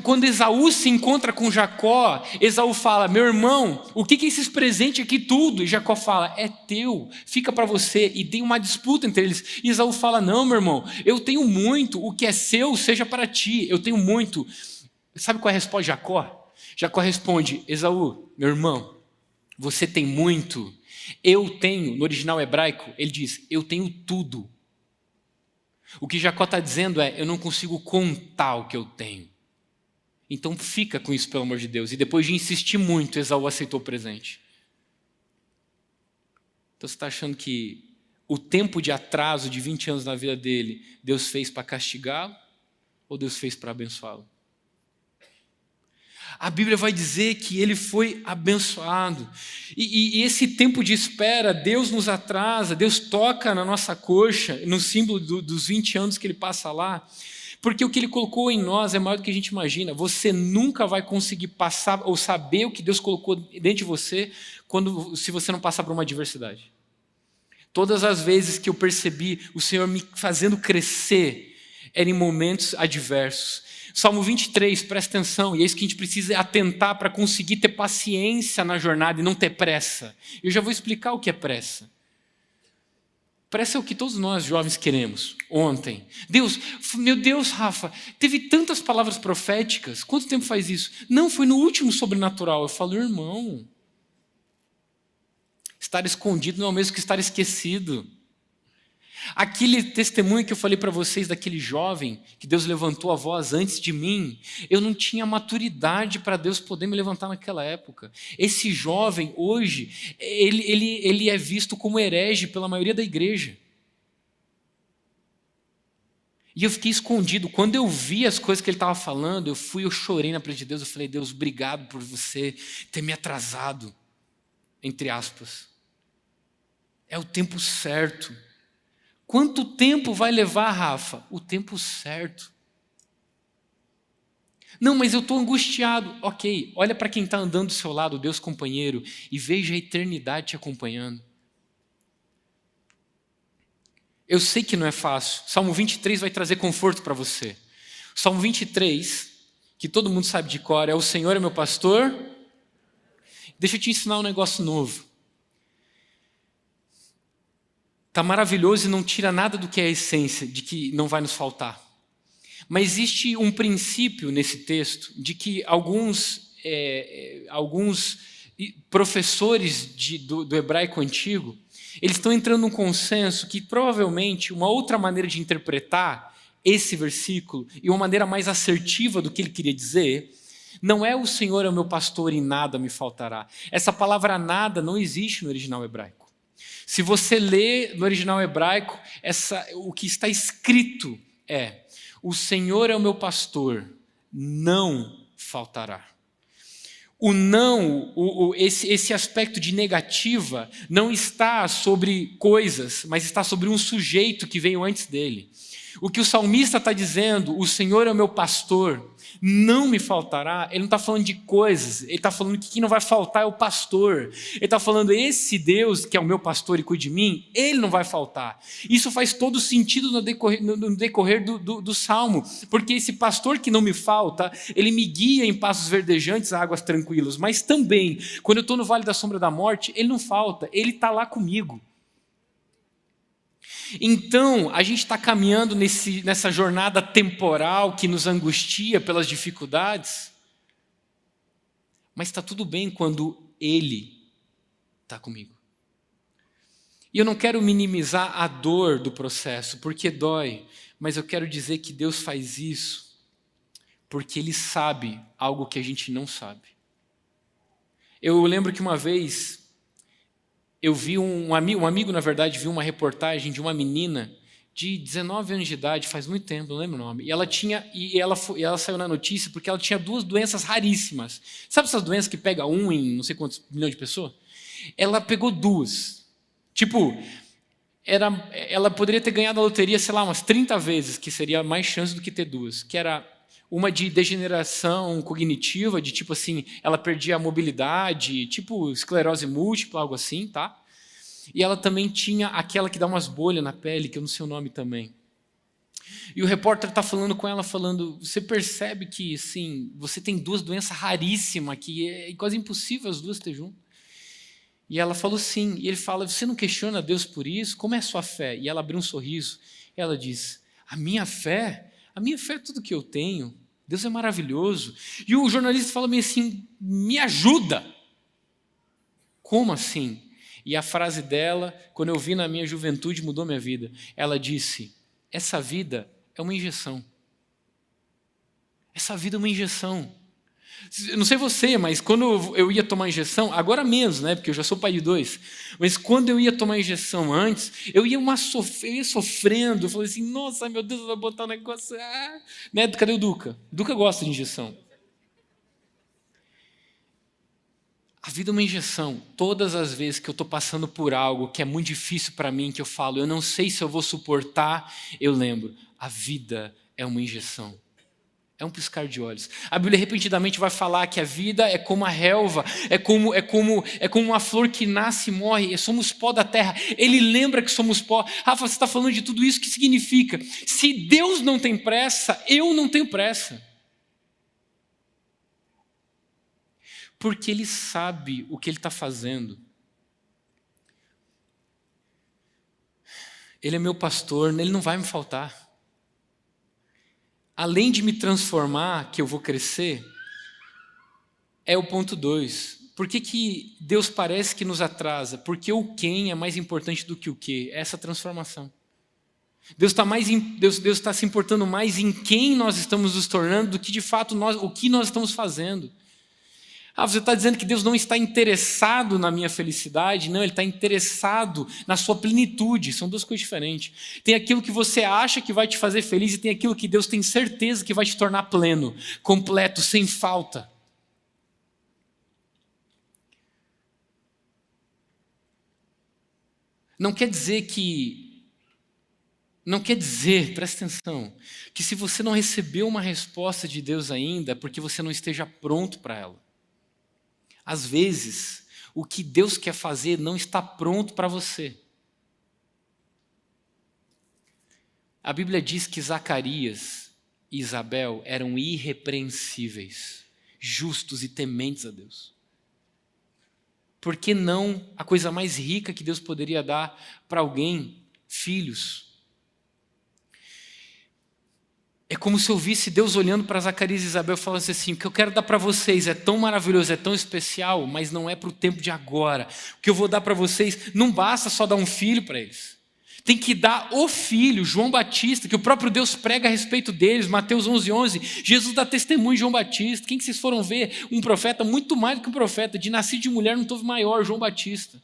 Quando Esaú se encontra com Jacó, Esaú fala, meu irmão, o que é esses presentes aqui tudo? E Jacó fala, é teu, fica para você. E tem uma disputa entre eles. E Esaú fala, não, meu irmão, eu tenho muito, o que é seu seja para ti, eu tenho muito. Sabe qual é a resposta de Jacó? Jacó responde, Esaú, meu irmão, você tem muito, eu tenho, no original hebraico, ele diz, eu tenho tudo. O que Jacó está dizendo é, eu não consigo contar o que eu tenho. Então fica com isso, pelo amor de Deus. E depois de insistir muito, Esaú aceitou o presente. Então você está achando que o tempo de atraso de 20 anos na vida dele, Deus fez para castigá-lo? Ou Deus fez para abençoá-lo? A Bíblia vai dizer que ele foi abençoado. E esse tempo de espera, Deus nos atrasa, Deus toca na nossa coxa, no símbolo dos 20 anos que ele passa lá. Porque o que ele colocou em nós é maior do que a gente imagina. Você nunca vai conseguir passar ou saber o que Deus colocou dentro de você se você não passar por uma adversidade. Todas as vezes que eu percebi o Senhor me fazendo crescer, era em momentos adversos. Salmo 23, presta atenção, e é isso que a gente precisa atentar para conseguir ter paciência na jornada e não ter pressa. Eu já vou explicar o que é pressa. Pressa é o que todos nós jovens queremos. Ontem, meu Deus, Rafa, teve tantas palavras proféticas, quanto tempo faz isso? Não, foi no último sobrenatural. Eu falo, irmão, estar escondido não é o mesmo que estar esquecido. Aquele testemunho que eu falei para vocês daquele jovem, que Deus levantou a voz antes de mim, eu não tinha maturidade para Deus poder me levantar naquela época. Esse jovem, hoje, ele é visto como herege pela maioria da igreja. E eu fiquei escondido. Quando eu vi as coisas que ele estava falando, eu chorei na presença de Deus, eu falei, Deus, obrigado por você ter me atrasado, entre aspas. É o tempo certo. Quanto tempo vai levar, Rafa? O tempo certo. Não, mas eu estou angustiado. Ok, olha para quem está andando do seu lado, Deus companheiro, e veja a eternidade te acompanhando. Eu sei que não é fácil. Salmo 23 vai trazer conforto para você. Salmo 23, que todo mundo sabe de cor, é o Senhor é meu pastor. Deixa eu te ensinar um negócio novo. Está maravilhoso e não tira nada do que é a essência, de que não vai nos faltar. Mas existe um princípio nesse texto de que alguns professores do hebraico antigo, eles estão entrando num consenso que provavelmente uma outra maneira de interpretar esse versículo e uma maneira mais assertiva do que ele queria dizer, não é o Senhor é o meu pastor e nada me faltará. Essa palavra nada não existe no original hebraico. Se você lê no original hebraico, o que está escrito é: o Senhor é o meu pastor, não faltará. O não, esse aspecto de negativa, não está sobre coisas, mas está sobre um sujeito que veio antes dele. O que o salmista está dizendo, o Senhor é o meu pastor, não me faltará, ele não está falando de coisas, ele está falando que quem não vai faltar é o pastor. Ele está falando, esse Deus que é o meu pastor e cuida de mim, ele não vai faltar. Isso faz todo sentido no decorrer do Salmo, porque esse pastor que não me falta, ele me guia em passos verdejantes, águas tranquilas, mas também, quando eu estou no vale da sombra da morte, ele não falta, ele está lá comigo. Então, a gente está caminhando nessa jornada temporal que nos angustia pelas dificuldades, mas está tudo bem quando Ele está comigo. E eu não quero minimizar a dor do processo, porque dói, mas eu quero dizer que Deus faz isso porque Ele sabe algo que a gente não sabe. Eu lembro que uma vez eu vi um amigo, na verdade, viu uma reportagem de uma menina de 19 anos de idade, faz muito tempo, não lembro o nome, e ela saiu na notícia porque ela tinha 2 doenças raríssimas. Sabe essas doenças que pega em não sei quantos milhões de pessoas? Ela pegou 2. Tipo, ela poderia ter ganhado a loteria, sei lá, umas 30 vezes, que seria mais chance do que ter 2, que era uma de degeneração cognitiva, de tipo assim, ela perdia a mobilidade, tipo esclerose múltipla, algo assim, tá? E ela também tinha aquela que dá umas bolhas na pele, que eu não sei o nome também. E o repórter está falando com ela, falando, você percebe que, assim, você tem 2 doenças raríssimas, que é quase impossível as 2 ter junto. E ela falou sim, e ele fala, você não questiona Deus por isso? Como é a sua fé? E ela abriu um sorriso, e ela diz, a minha fé é tudo que eu tenho, Deus é maravilhoso. E o jornalista fala meio assim, me ajuda. Como assim? E a frase dela, quando eu vi na minha juventude, mudou minha vida. Ela disse, essa vida é uma injeção. Essa vida é uma injeção. Eu não sei você, mas quando eu ia tomar injeção, agora menos, né? Porque eu já sou pai de 2. Mas quando eu ia tomar injeção antes, eu ia sofrendo. Eu falei assim, nossa, meu Deus, vai botar um negócio. Né? Cadê o Duca? O Duca gosta de injeção. A vida é uma injeção. Todas as vezes que eu estou passando por algo que é muito difícil para mim, que eu falo, eu não sei se eu vou suportar, eu lembro, a vida é uma injeção. É um piscar de olhos. A Bíblia repetidamente vai falar que a vida é como a relva, é como uma flor que nasce e morre, somos pó da terra. Ele lembra que somos pó. Rafa, você está falando de tudo isso, o que significa? Se Deus não tem pressa, eu não tenho pressa. Porque Ele sabe o que Ele está fazendo. Ele é meu pastor, Ele não vai me faltar. Além de me transformar, que eu vou crescer, é o ponto 2. Por que Deus parece que nos atrasa? Porque o quem é mais importante do que o que? É essa transformação. Deus está se importando mais em quem nós estamos nos tornando do que de fato o que nós estamos fazendo. Você está dizendo que Deus não está interessado na minha felicidade? Não, Ele está interessado na sua plenitude. São 2 coisas diferentes. Tem aquilo que você acha que vai te fazer feliz e tem aquilo que Deus tem certeza que vai te tornar pleno, completo, sem falta. Não quer dizer, presta atenção, que se você não recebeu uma resposta de Deus ainda, é porque você não esteja pronto para ela. Às vezes, o que Deus quer fazer não está pronto para você. A Bíblia diz que Zacarias e Isabel eram irrepreensíveis, justos e tementes a Deus. Por que não a coisa mais rica que Deus poderia dar para alguém? Filhos. É como se eu visse Deus olhando para Zacarias e Isabel e falando assim, o que eu quero dar para vocês é tão maravilhoso, é tão especial, mas não é para o tempo de agora. O que eu vou dar para vocês, não basta só dar um filho para eles. Tem que dar o filho, João Batista, que o próprio Deus prega a respeito deles, Mateus 11:11. Jesus dá testemunho de João Batista. Quem que vocês foram ver? Um profeta, muito mais do que um profeta, de nascido de mulher não teve maior, João Batista.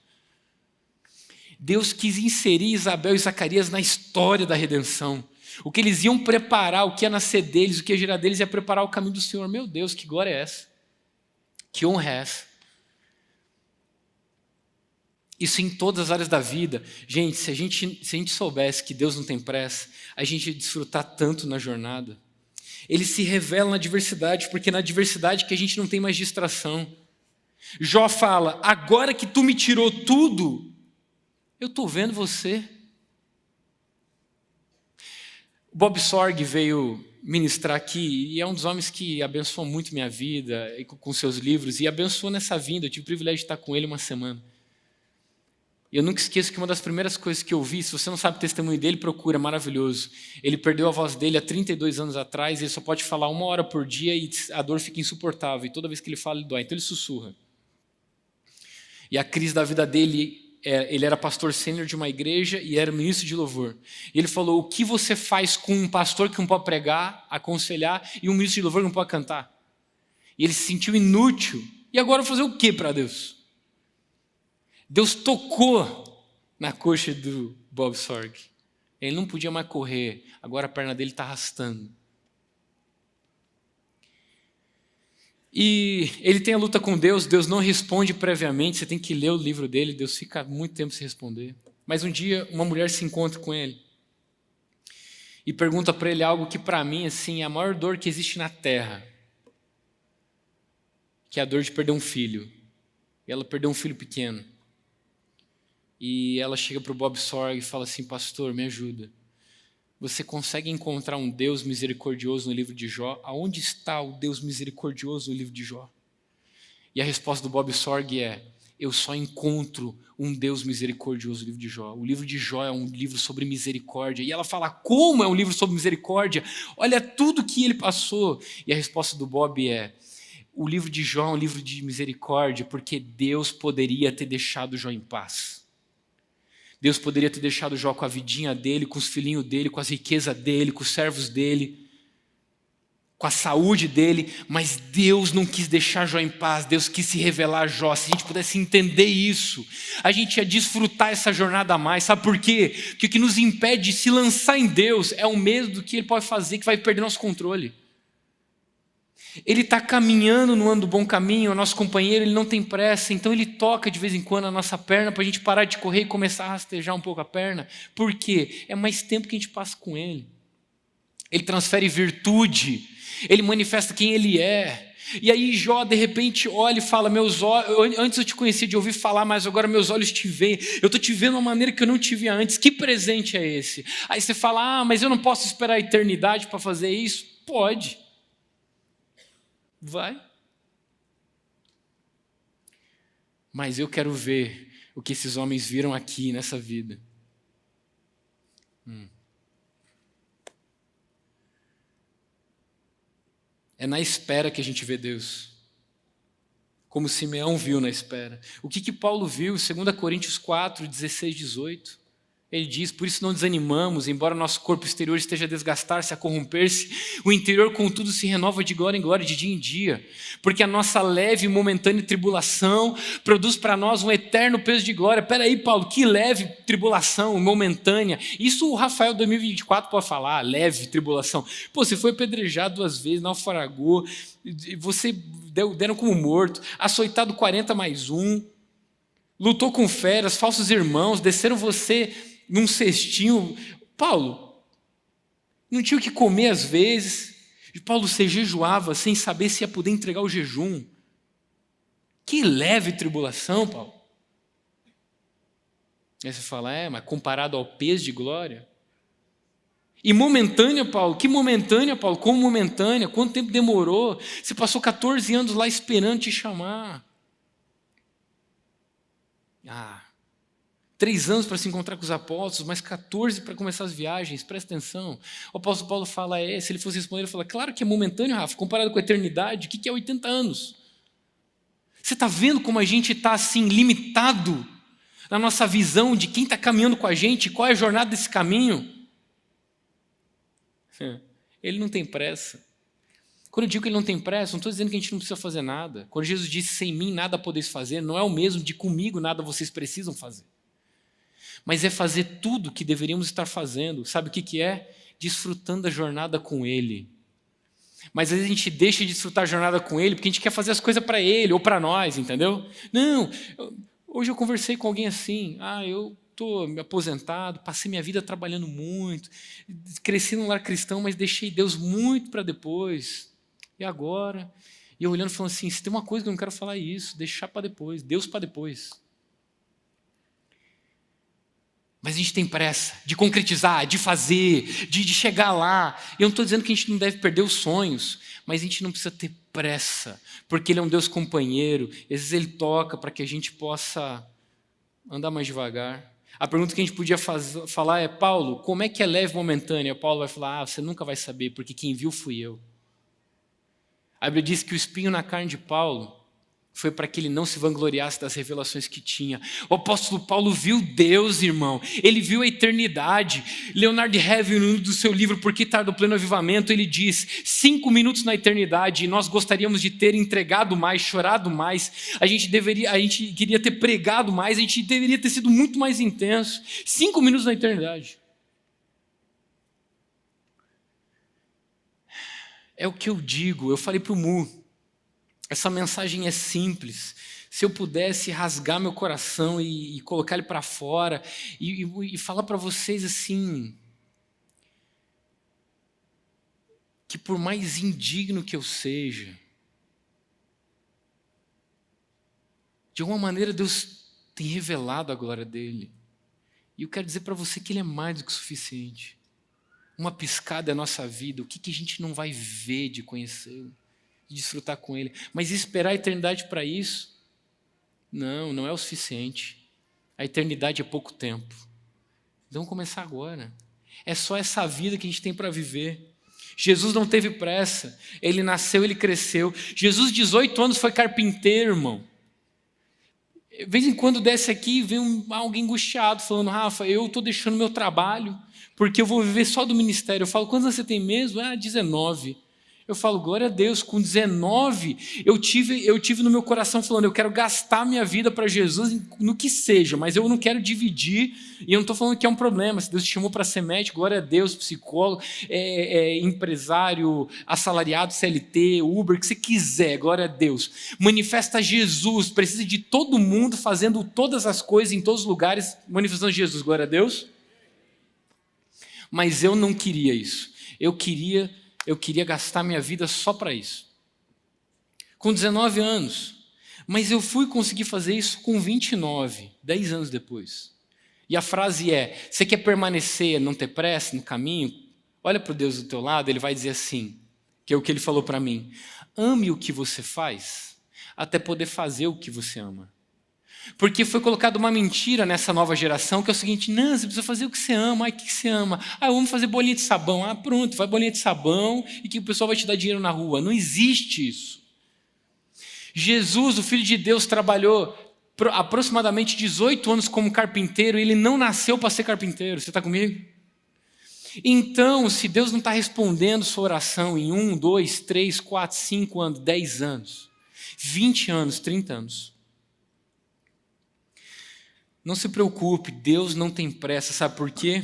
Deus quis inserir Isabel e Zacarias na história da redenção. O que eles iam preparar, o que ia nascer deles, o que ia gerar deles, ia preparar o caminho do Senhor. Meu Deus, que glória é essa? Que honra é essa? Isso em todas as áreas da vida. Gente, se a gente soubesse que Deus não tem pressa, a gente ia desfrutar tanto na jornada. Ele se revela na adversidade, porque é na adversidade que a gente não tem mais distração. Jó fala, agora que tu me tirou tudo, eu estou vendo você. Bob Sorg veio ministrar aqui e é um dos homens que abençoou muito minha vida com seus livros e abençoou nessa vinda. Eu tive o privilégio de estar com ele uma semana. E eu nunca esqueço que uma das primeiras coisas que eu vi, se você não sabe o testemunho dele, procura, é maravilhoso. Ele perdeu a voz dele há 32 anos atrás, ele só pode falar 1 hora por dia e a dor fica insuportável. E toda vez que ele fala, ele dói. Então ele sussurra. E a crise da vida dele ele era pastor sênior de uma igreja e era ministro de louvor. E ele falou, o que você faz com um pastor que não pode pregar, aconselhar, e um ministro de louvor que não pode cantar? E ele se sentiu inútil. E agora fazer o que para Deus? Deus tocou na coxa do Bob Sorg. Ele não podia mais correr, agora a perna dele está arrastando. E ele tem a luta com Deus, Deus não responde previamente, você tem que ler o livro dele, Deus fica muito tempo sem responder. Mas um dia uma mulher se encontra com ele e pergunta para ele algo que para mim assim, é a maior dor que existe na terra, que é a dor de perder um filho. E ela perdeu um filho pequeno. E ela chega para o Bob Sorg e fala assim, pastor, me ajuda. Você consegue encontrar um Deus misericordioso no livro de Jó? Aonde está o Deus misericordioso no livro de Jó? E a resposta do Bob Sorg é, eu só encontro um Deus misericordioso no livro de Jó. O livro de Jó é um livro sobre misericórdia. E ela fala, como é um livro sobre misericórdia? Olha tudo que ele passou. E a resposta do Bob é, o livro de Jó é um livro de misericórdia, porque Deus poderia ter deixado Jó em paz. Deus poderia ter deixado Jó com a vidinha dele, com os filhinhos dele, com as riquezas dele, com os servos dele, com a saúde dele, mas Deus não quis deixar Jó em paz, Deus quis se revelar a Jó. Se a gente pudesse entender isso, a gente ia desfrutar essa jornada a mais. Sabe por quê? Porque o que nos impede de se lançar em Deus é o medo do que Ele pode fazer, que vai perder nosso controle. Ele está caminhando no ano do bom caminho, o nosso companheiro, ele não tem pressa, então ele toca de vez em quando a nossa perna para a gente parar de correr e começar a rastejar um pouco a perna. Por quê? É mais tempo que a gente passa com ele. Ele transfere virtude, ele manifesta quem ele é. E aí Jó de repente olha e fala, meus olhos, antes eu te conhecia de ouvir falar, mas agora meus olhos te veem, eu estou te vendo de uma maneira que eu não te via antes, que presente é esse? Aí você fala, mas eu não posso esperar a eternidade para fazer isso? Pode. Vai. Mas eu quero ver o que esses homens viram aqui nessa vida. É na espera que a gente vê Deus. Como Simeão viu na espera. O que Paulo viu? 2 Coríntios 4, 16, 18. Ele diz, por isso não desanimamos, embora nosso corpo exterior esteja a desgastar-se, a corromper-se, o interior, contudo, se renova de glória em glória, de dia em dia. Porque a nossa leve e momentânea tribulação produz para nós um eterno peso de glória. Espera aí, Paulo, que leve tribulação, momentânea? Isso o Rafael 2024 pode falar, leve tribulação. Pô, você foi apedrejado 2 vezes, naufragou, você deram como morto, açoitado 40 mais 1, lutou com feras, falsos irmãos, desceram você num cestinho. Paulo, não tinha o que comer às vezes. E Paulo, você jejuava sem saber se ia poder entregar o jejum. Que leve tribulação, Paulo. Aí você fala, mas comparado ao peso de glória? E momentânea, Paulo? Que momentânea, Paulo? Como momentânea? Quanto tempo demorou? Você passou 14 anos lá esperando te chamar. 3 anos para se encontrar com os apóstolos, mais 14 para começar as viagens, presta atenção. O apóstolo Paulo fala, se ele fosse responder, ele fala, claro que é momentâneo, Rafa, comparado com a eternidade, o que é 80 anos? Você está vendo como a gente está assim, limitado na nossa visão de quem está caminhando com a gente, qual é a jornada desse caminho? Ele não tem pressa. Quando eu digo que ele não tem pressa, não estou dizendo que a gente não precisa fazer nada. Quando Jesus disse, sem mim nada podeis fazer, não é o mesmo de comigo nada vocês precisam fazer. Mas é fazer tudo o que deveríamos estar fazendo. Sabe o que é? Desfrutando da jornada com Ele. Mas às vezes a gente deixa de desfrutar a jornada com Ele porque a gente quer fazer as coisas para Ele ou para nós, entendeu? Não, hoje eu conversei com alguém assim, eu estou me aposentado, passei minha vida trabalhando muito, cresci num lar cristão, mas deixei Deus muito para depois. E agora? E eu olhando e falando assim, se tem uma coisa que eu não quero falar isso, deixar para depois, Deus para depois. Mas a gente tem pressa de concretizar, de fazer, de chegar lá. Eu não estou dizendo que a gente não deve perder os sonhos, mas a gente não precisa ter pressa, porque Ele é um Deus companheiro, às vezes Ele toca para que a gente possa andar mais devagar. A pergunta que a gente podia falar é, Paulo, como é que é leve momentânea? Paulo vai falar, você nunca vai saber, porque quem viu fui eu. A Bíblia diz que o espinho na carne de Paulo foi para que ele não se vangloriasse das revelações que tinha. O apóstolo Paulo viu Deus, irmão. Ele viu a eternidade. Leonard Ravenhill, no do seu livro Por que Tarda o Pleno Avivamento, ele diz: 5 minutos na eternidade, e nós gostaríamos de ter entregado mais, chorado mais. A gente queria ter pregado mais, a gente deveria ter sido muito mais intenso. 5 minutos na eternidade. É o que eu digo, eu falei para o Mu. Essa mensagem é simples. Se eu pudesse rasgar meu coração e colocar ele para fora e falar para vocês assim, que por mais indigno que eu seja, de alguma maneira Deus tem revelado a glória dele. E eu quero dizer para você que ele é mais do que suficiente. Uma piscada é a nossa vida. O que a gente não vai ver de conhecê-lo? Desfrutar com ele, mas esperar a eternidade para isso, não é o suficiente. A eternidade é pouco tempo. Vamos começar agora. É só essa vida que a gente tem para viver. Jesus não teve pressa, ele nasceu, ele cresceu. Jesus, 18 anos, foi carpinteiro, irmão. De vez em quando desce aqui e vem alguém angustiado, falando: Rafa, eu estou deixando meu trabalho, porque eu vou viver só do ministério. Eu falo: quantos anos você tem mesmo? 19. Eu falo: glória a Deus, com 19 eu tive no meu coração falando: eu quero gastar minha vida para Jesus no que seja, mas eu não quero dividir, e eu não estou falando que é um problema. Se Deus te chamou para ser médico, glória a Deus, psicólogo, empresário, assalariado, CLT, Uber, o que você quiser, glória a Deus. Manifesta Jesus, precisa de todo mundo fazendo todas as coisas em todos os lugares, manifestando Jesus, glória a Deus. Mas eu não queria isso, eu queria gastar minha vida só para isso. Com 19 anos. Mas eu fui conseguir fazer isso com 29, 10 anos depois. E a frase é: você quer permanecer, não ter pressa no caminho? Olha para o Deus do teu lado, ele vai dizer assim, que é o que ele falou para mim: ame o que você faz, até poder fazer o que você ama. Porque foi colocada uma mentira nessa nova geração, que é o seguinte: não, você precisa fazer o que você ama. O que você ama? Vamos fazer bolinha de sabão. Pronto, faz bolinha de sabão e que o pessoal vai te dar dinheiro na rua. Não existe isso. Jesus, o Filho de Deus, trabalhou aproximadamente 18 anos como carpinteiro, e ele não nasceu para ser carpinteiro. Você está comigo? Então, se Deus não está respondendo sua oração em 1, 2, 3, 4, 5 anos, 10 anos, 20 anos, 30 anos, não se preocupe, Deus não tem pressa. Sabe por quê?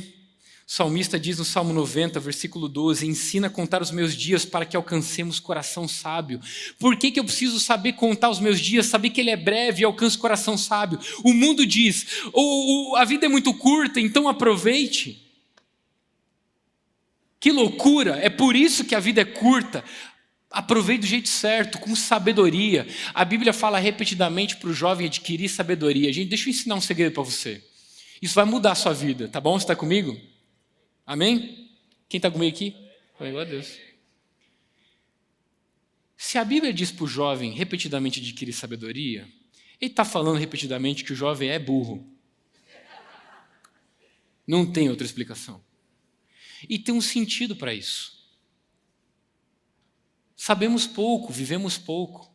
O salmista diz no Salmo 90, versículo 12: ensina a contar os meus dias para que alcancemos coração sábio. Por que eu preciso saber contar os meus dias, saber que ele é breve e alcance coração sábio? O mundo diz: a vida é muito curta, então aproveite. Que loucura, é por isso que a vida é curta. Aproveite do jeito certo, com sabedoria. A Bíblia fala repetidamente para o jovem adquirir sabedoria. Gente, deixa eu ensinar um segredo para você. Isso vai mudar a sua vida, tá bom? Você está comigo? Amém? Quem está comigo aqui? Glória a Deus. Se a Bíblia diz para o jovem repetidamente adquirir sabedoria, ele está falando repetidamente que o jovem é burro. Não tem outra explicação. E tem um sentido para isso. Sabemos pouco, vivemos pouco.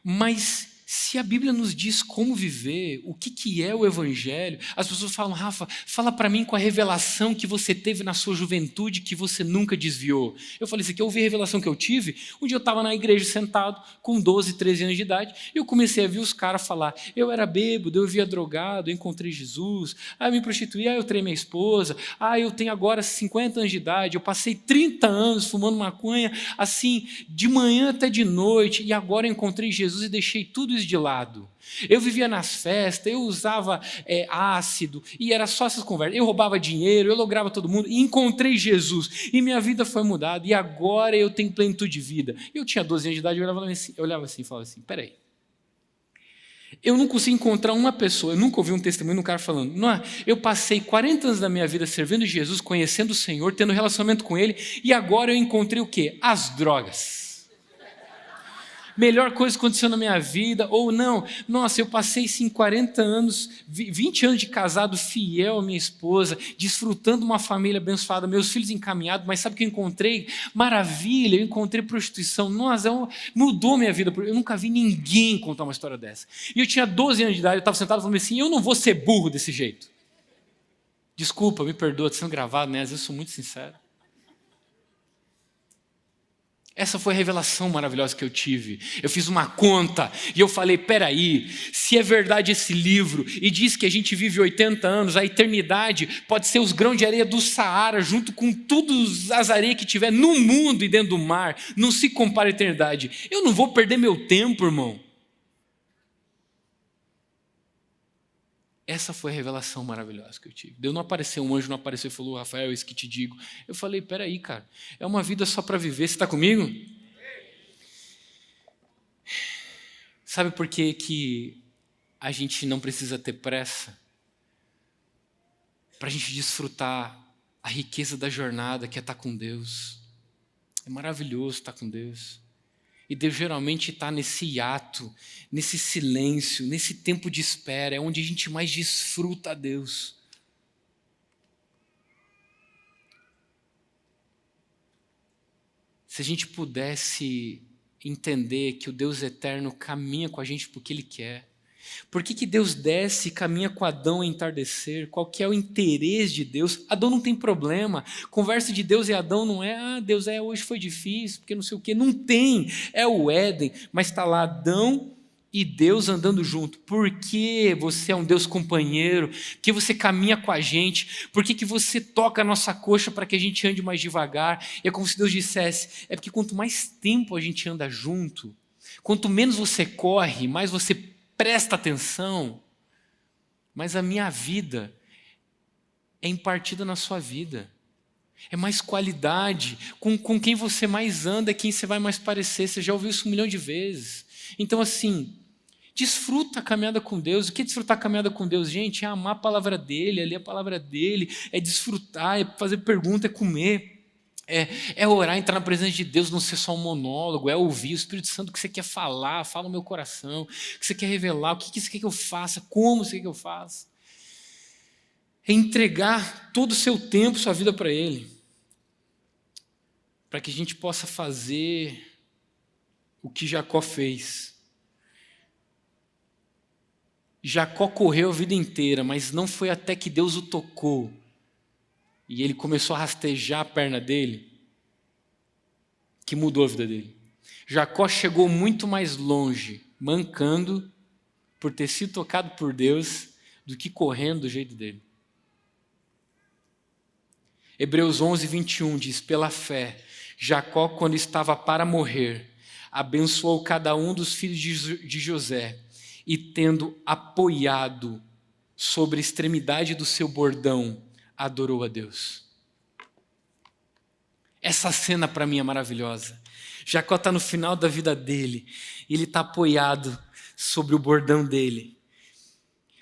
Mas se a Bíblia nos diz como viver, o que é o Evangelho, as pessoas falam: Rafa, fala para mim com a revelação que você teve na sua juventude, que você nunca desviou. Eu falei: você quer ouvir a revelação que eu tive? Um dia eu estava na igreja sentado, com 12, 13 anos de idade, e eu comecei a ver os caras falar: eu era bêbado, eu via drogado, eu encontrei Jesus, eu me prostituí, eu traí minha esposa, eu tenho agora 50 anos de idade, eu passei 30 anos fumando maconha, assim, de manhã até de noite, e agora eu encontrei Jesus e deixei tudo isso de lado. Eu vivia nas festas, eu usava ácido, e era só essas conversas. Eu roubava dinheiro, eu lograva todo mundo, e encontrei Jesus, e minha vida foi mudada, e agora eu tenho plenitude de vida. Eu tinha 12 anos de idade, eu olhava assim e falava assim: peraí, eu não consigo encontrar uma pessoa, eu nunca ouvi um testemunho de um cara falando: não, eu passei 40 anos da minha vida servindo Jesus, conhecendo o Senhor, tendo relacionamento com Ele, e agora eu encontrei o quê? As drogas. melhor coisa que aconteceu na minha vida, ou não, nossa, eu passei sim 40 anos, 20 anos de casado, fiel à minha esposa, desfrutando uma família abençoada, meus filhos encaminhados, mas sabe o que eu encontrei? Maravilha, eu encontrei prostituição, nossa, mudou minha vida, eu nunca vi ninguém contar uma história dessa. E eu tinha 12 anos de idade, eu estava sentado falando assim, eu não vou ser burro desse jeito. Desculpa, me perdoa, está sendo gravado, né? Às vezes eu sou muito sincero. Essa foi a revelação maravilhosa que eu tive. Eu fiz uma conta e eu falei, peraí, se é verdade esse livro e diz que a gente vive 80 anos, a eternidade pode ser os grãos de areia do Saara, junto com todas as areias que tiver no mundo e dentro do mar, não se compara à eternidade. Eu não vou perder meu tempo, irmão. Essa foi a revelação maravilhosa que eu tive. Deus não apareceu, um anjo não apareceu e falou, Rafael, é isso que te digo. Eu falei, peraí, cara, é uma vida só para viver, você está comigo? Sabe por que a gente não precisa ter pressa? Para a gente desfrutar a riqueza da jornada que é estar com Deus. É maravilhoso estar com Deus. E Deus geralmente está nesse hiato, nesse silêncio, nesse tempo de espera, é onde a gente mais desfruta a Deus. Se a gente pudesse entender que o Deus eterno caminha com a gente porque Ele quer. Por que Deus desce e caminha com Adão em entardecer? Qual que é o interesse de Deus? Adão não tem problema. Conversa de Deus e Adão não é, Deus, hoje foi difícil, porque não sei o quê. Não tem, é o Éden, mas está lá Adão e Deus andando junto. Por que você é um Deus companheiro? Por que você caminha com a gente? Por que você toca a nossa coxa para que a gente ande mais devagar? E é como se Deus dissesse, é porque quanto mais tempo a gente anda junto, quanto menos você corre, mais você presta atenção, mas a minha vida é impartida na sua vida. É mais qualidade. Com quem você mais anda é quem você vai mais parecer. Você já ouviu isso 1 milhão de vezes. Então, assim, desfruta a caminhada com Deus. O que é desfrutar a caminhada com Deus? Gente, é amar a palavra dEle, é ler a palavra dEle, é desfrutar, é fazer pergunta, é comer. É orar, entrar na presença de Deus, não ser só um monólogo, é ouvir o Espírito Santo que você quer falar, fala no meu coração, o que você quer revelar, o que você quer que eu faça, como você quer que eu faça. É entregar todo o seu tempo, sua vida para Ele, para que a gente possa fazer o que Jacó fez. Jacó correu a vida inteira, mas não foi até que Deus o tocou e ele começou a rastejar a perna dele, que mudou a vida dele. Jacó chegou muito mais longe, mancando, por ter sido tocado por Deus, do que correndo do jeito dele. Hebreus 11, 21 diz, pela fé, Jacó, quando estava para morrer, abençoou cada um dos filhos de José, e tendo apoiado sobre a extremidade do seu bordão, adorou a Deus. Essa cena para mim é maravilhosa. Jacó está no final da vida dele, e ele está apoiado sobre o bordão dele.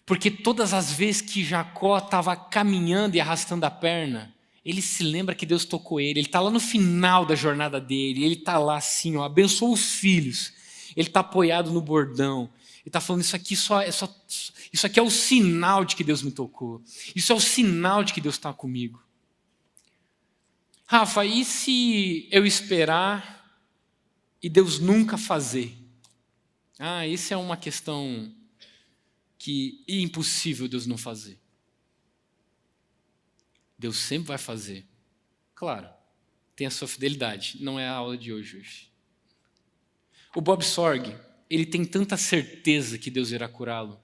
Porque todas as vezes que Jacó estava caminhando e arrastando a perna, ele se lembra que Deus tocou ele está lá no final da jornada dele, ele está lá assim, abençoa os filhos, ele está apoiado no bordão, ele está falando, isso aqui é o sinal de que Deus me tocou. Isso é o sinal de que Deus está comigo. Rafa, e se eu esperar e Deus nunca fazer? Isso é uma questão que é impossível Deus não fazer. Deus sempre vai fazer. Claro, tem a sua fidelidade. Não é a aula de hoje. O Bob Sorg, ele tem tanta certeza que Deus irá curá-lo.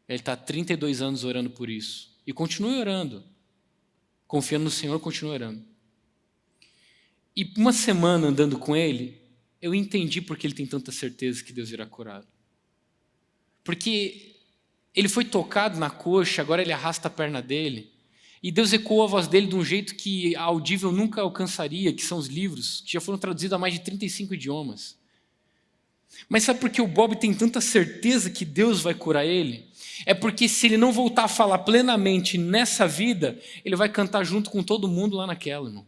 Ele está há 32 anos orando por isso. E continua orando. Confiando no Senhor, continua orando. E uma semana andando com ele, eu entendi porque ele tem tanta certeza que Deus irá curá-lo. Porque ele foi tocado na coxa, agora ele arrasta a perna dele. E Deus ecoou a voz dele de um jeito que a audível nunca alcançaria, que são os livros, que já foram traduzidos a mais de 35 idiomas. Mas sabe por que o Bob tem tanta certeza que Deus vai curar ele? É porque se ele não voltar a falar plenamente nessa vida, ele vai cantar junto com todo mundo lá naquela, irmão.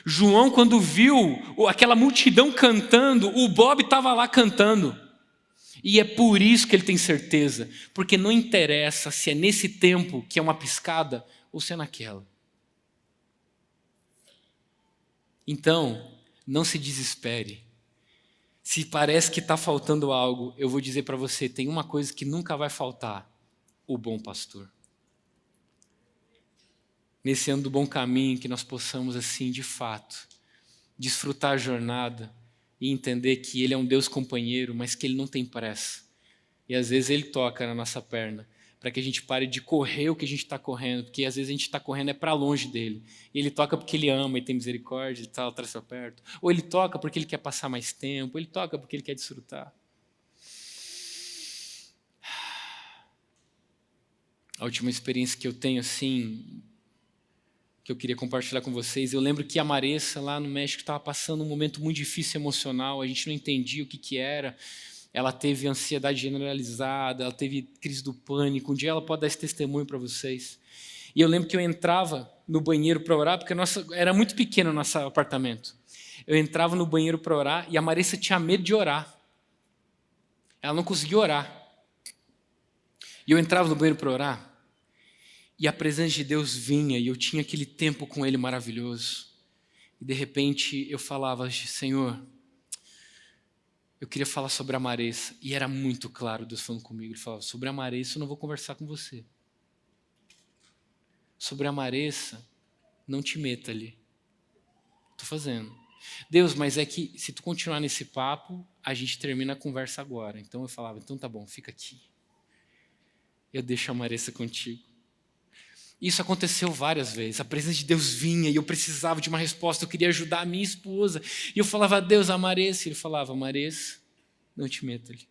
João, quando viu aquela multidão cantando, o Bob estava lá cantando. E é por isso que ele tem certeza, porque não interessa se é nesse tempo que é uma piscada ou se é naquela. Então, não se desespere. Se parece que está faltando algo, eu vou dizer para você, tem uma coisa que nunca vai faltar: o bom pastor. Nesse ano do bom caminho, que nós possamos, assim, de fato, desfrutar a jornada e entender que Ele é um Deus companheiro, mas que Ele não tem pressa. E às vezes Ele toca na nossa perna, para que a gente pare de correr o que a gente está correndo, porque às vezes a gente está correndo para longe dEle. E Ele toca porque Ele ama e tem misericórdia e tal, traz para perto. Ou Ele toca porque Ele quer passar mais tempo, ou Ele toca porque Ele quer desfrutar. A última experiência que eu tenho, assim, que eu queria compartilhar com vocês, eu lembro que a Maressa, lá no México, estava passando um momento muito difícil emocional, a gente não entendia o que era. Ela teve ansiedade generalizada, ela teve crise do pânico. Um dia ela pode dar esse testemunho para vocês. E eu lembro que eu entrava no banheiro para orar, porque era muito pequeno o nosso apartamento. Eu entrava no banheiro para orar e a Maressa tinha medo de orar. Ela não conseguia orar. E eu entrava no banheiro para orar e a presença de Deus vinha e eu tinha aquele tempo com Ele maravilhoso. E de repente eu falava: Senhor, eu queria falar sobre a Maressa. E era muito claro Deus falando comigo. Ele falava: sobre a Maressa eu não vou conversar com você. Sobre a Maressa, não te meta ali. Estou fazendo. Deus, mas é que se tu continuar nesse papo, a gente termina a conversa agora. Então eu falava: então tá bom, fica aqui. Eu deixo a Maressa contigo. Isso aconteceu várias vezes. A presença de Deus vinha e eu precisava de uma resposta. Eu queria ajudar a minha esposa. E eu falava: Deus, a Maressa. E Ele falava: Maressa, não te meta ali.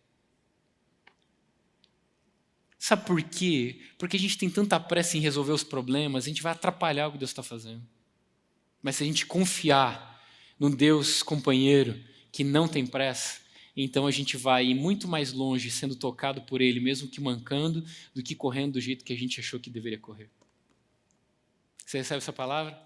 Sabe por quê? Porque a gente tem tanta pressa em resolver os problemas, a gente vai atrapalhar o que Deus está fazendo. Mas se a gente confiar num Deus companheiro que não tem pressa, então a gente vai ir muito mais longe sendo tocado por Ele, mesmo que mancando, do que correndo do jeito que a gente achou que deveria correr. Você recebe essa palavra?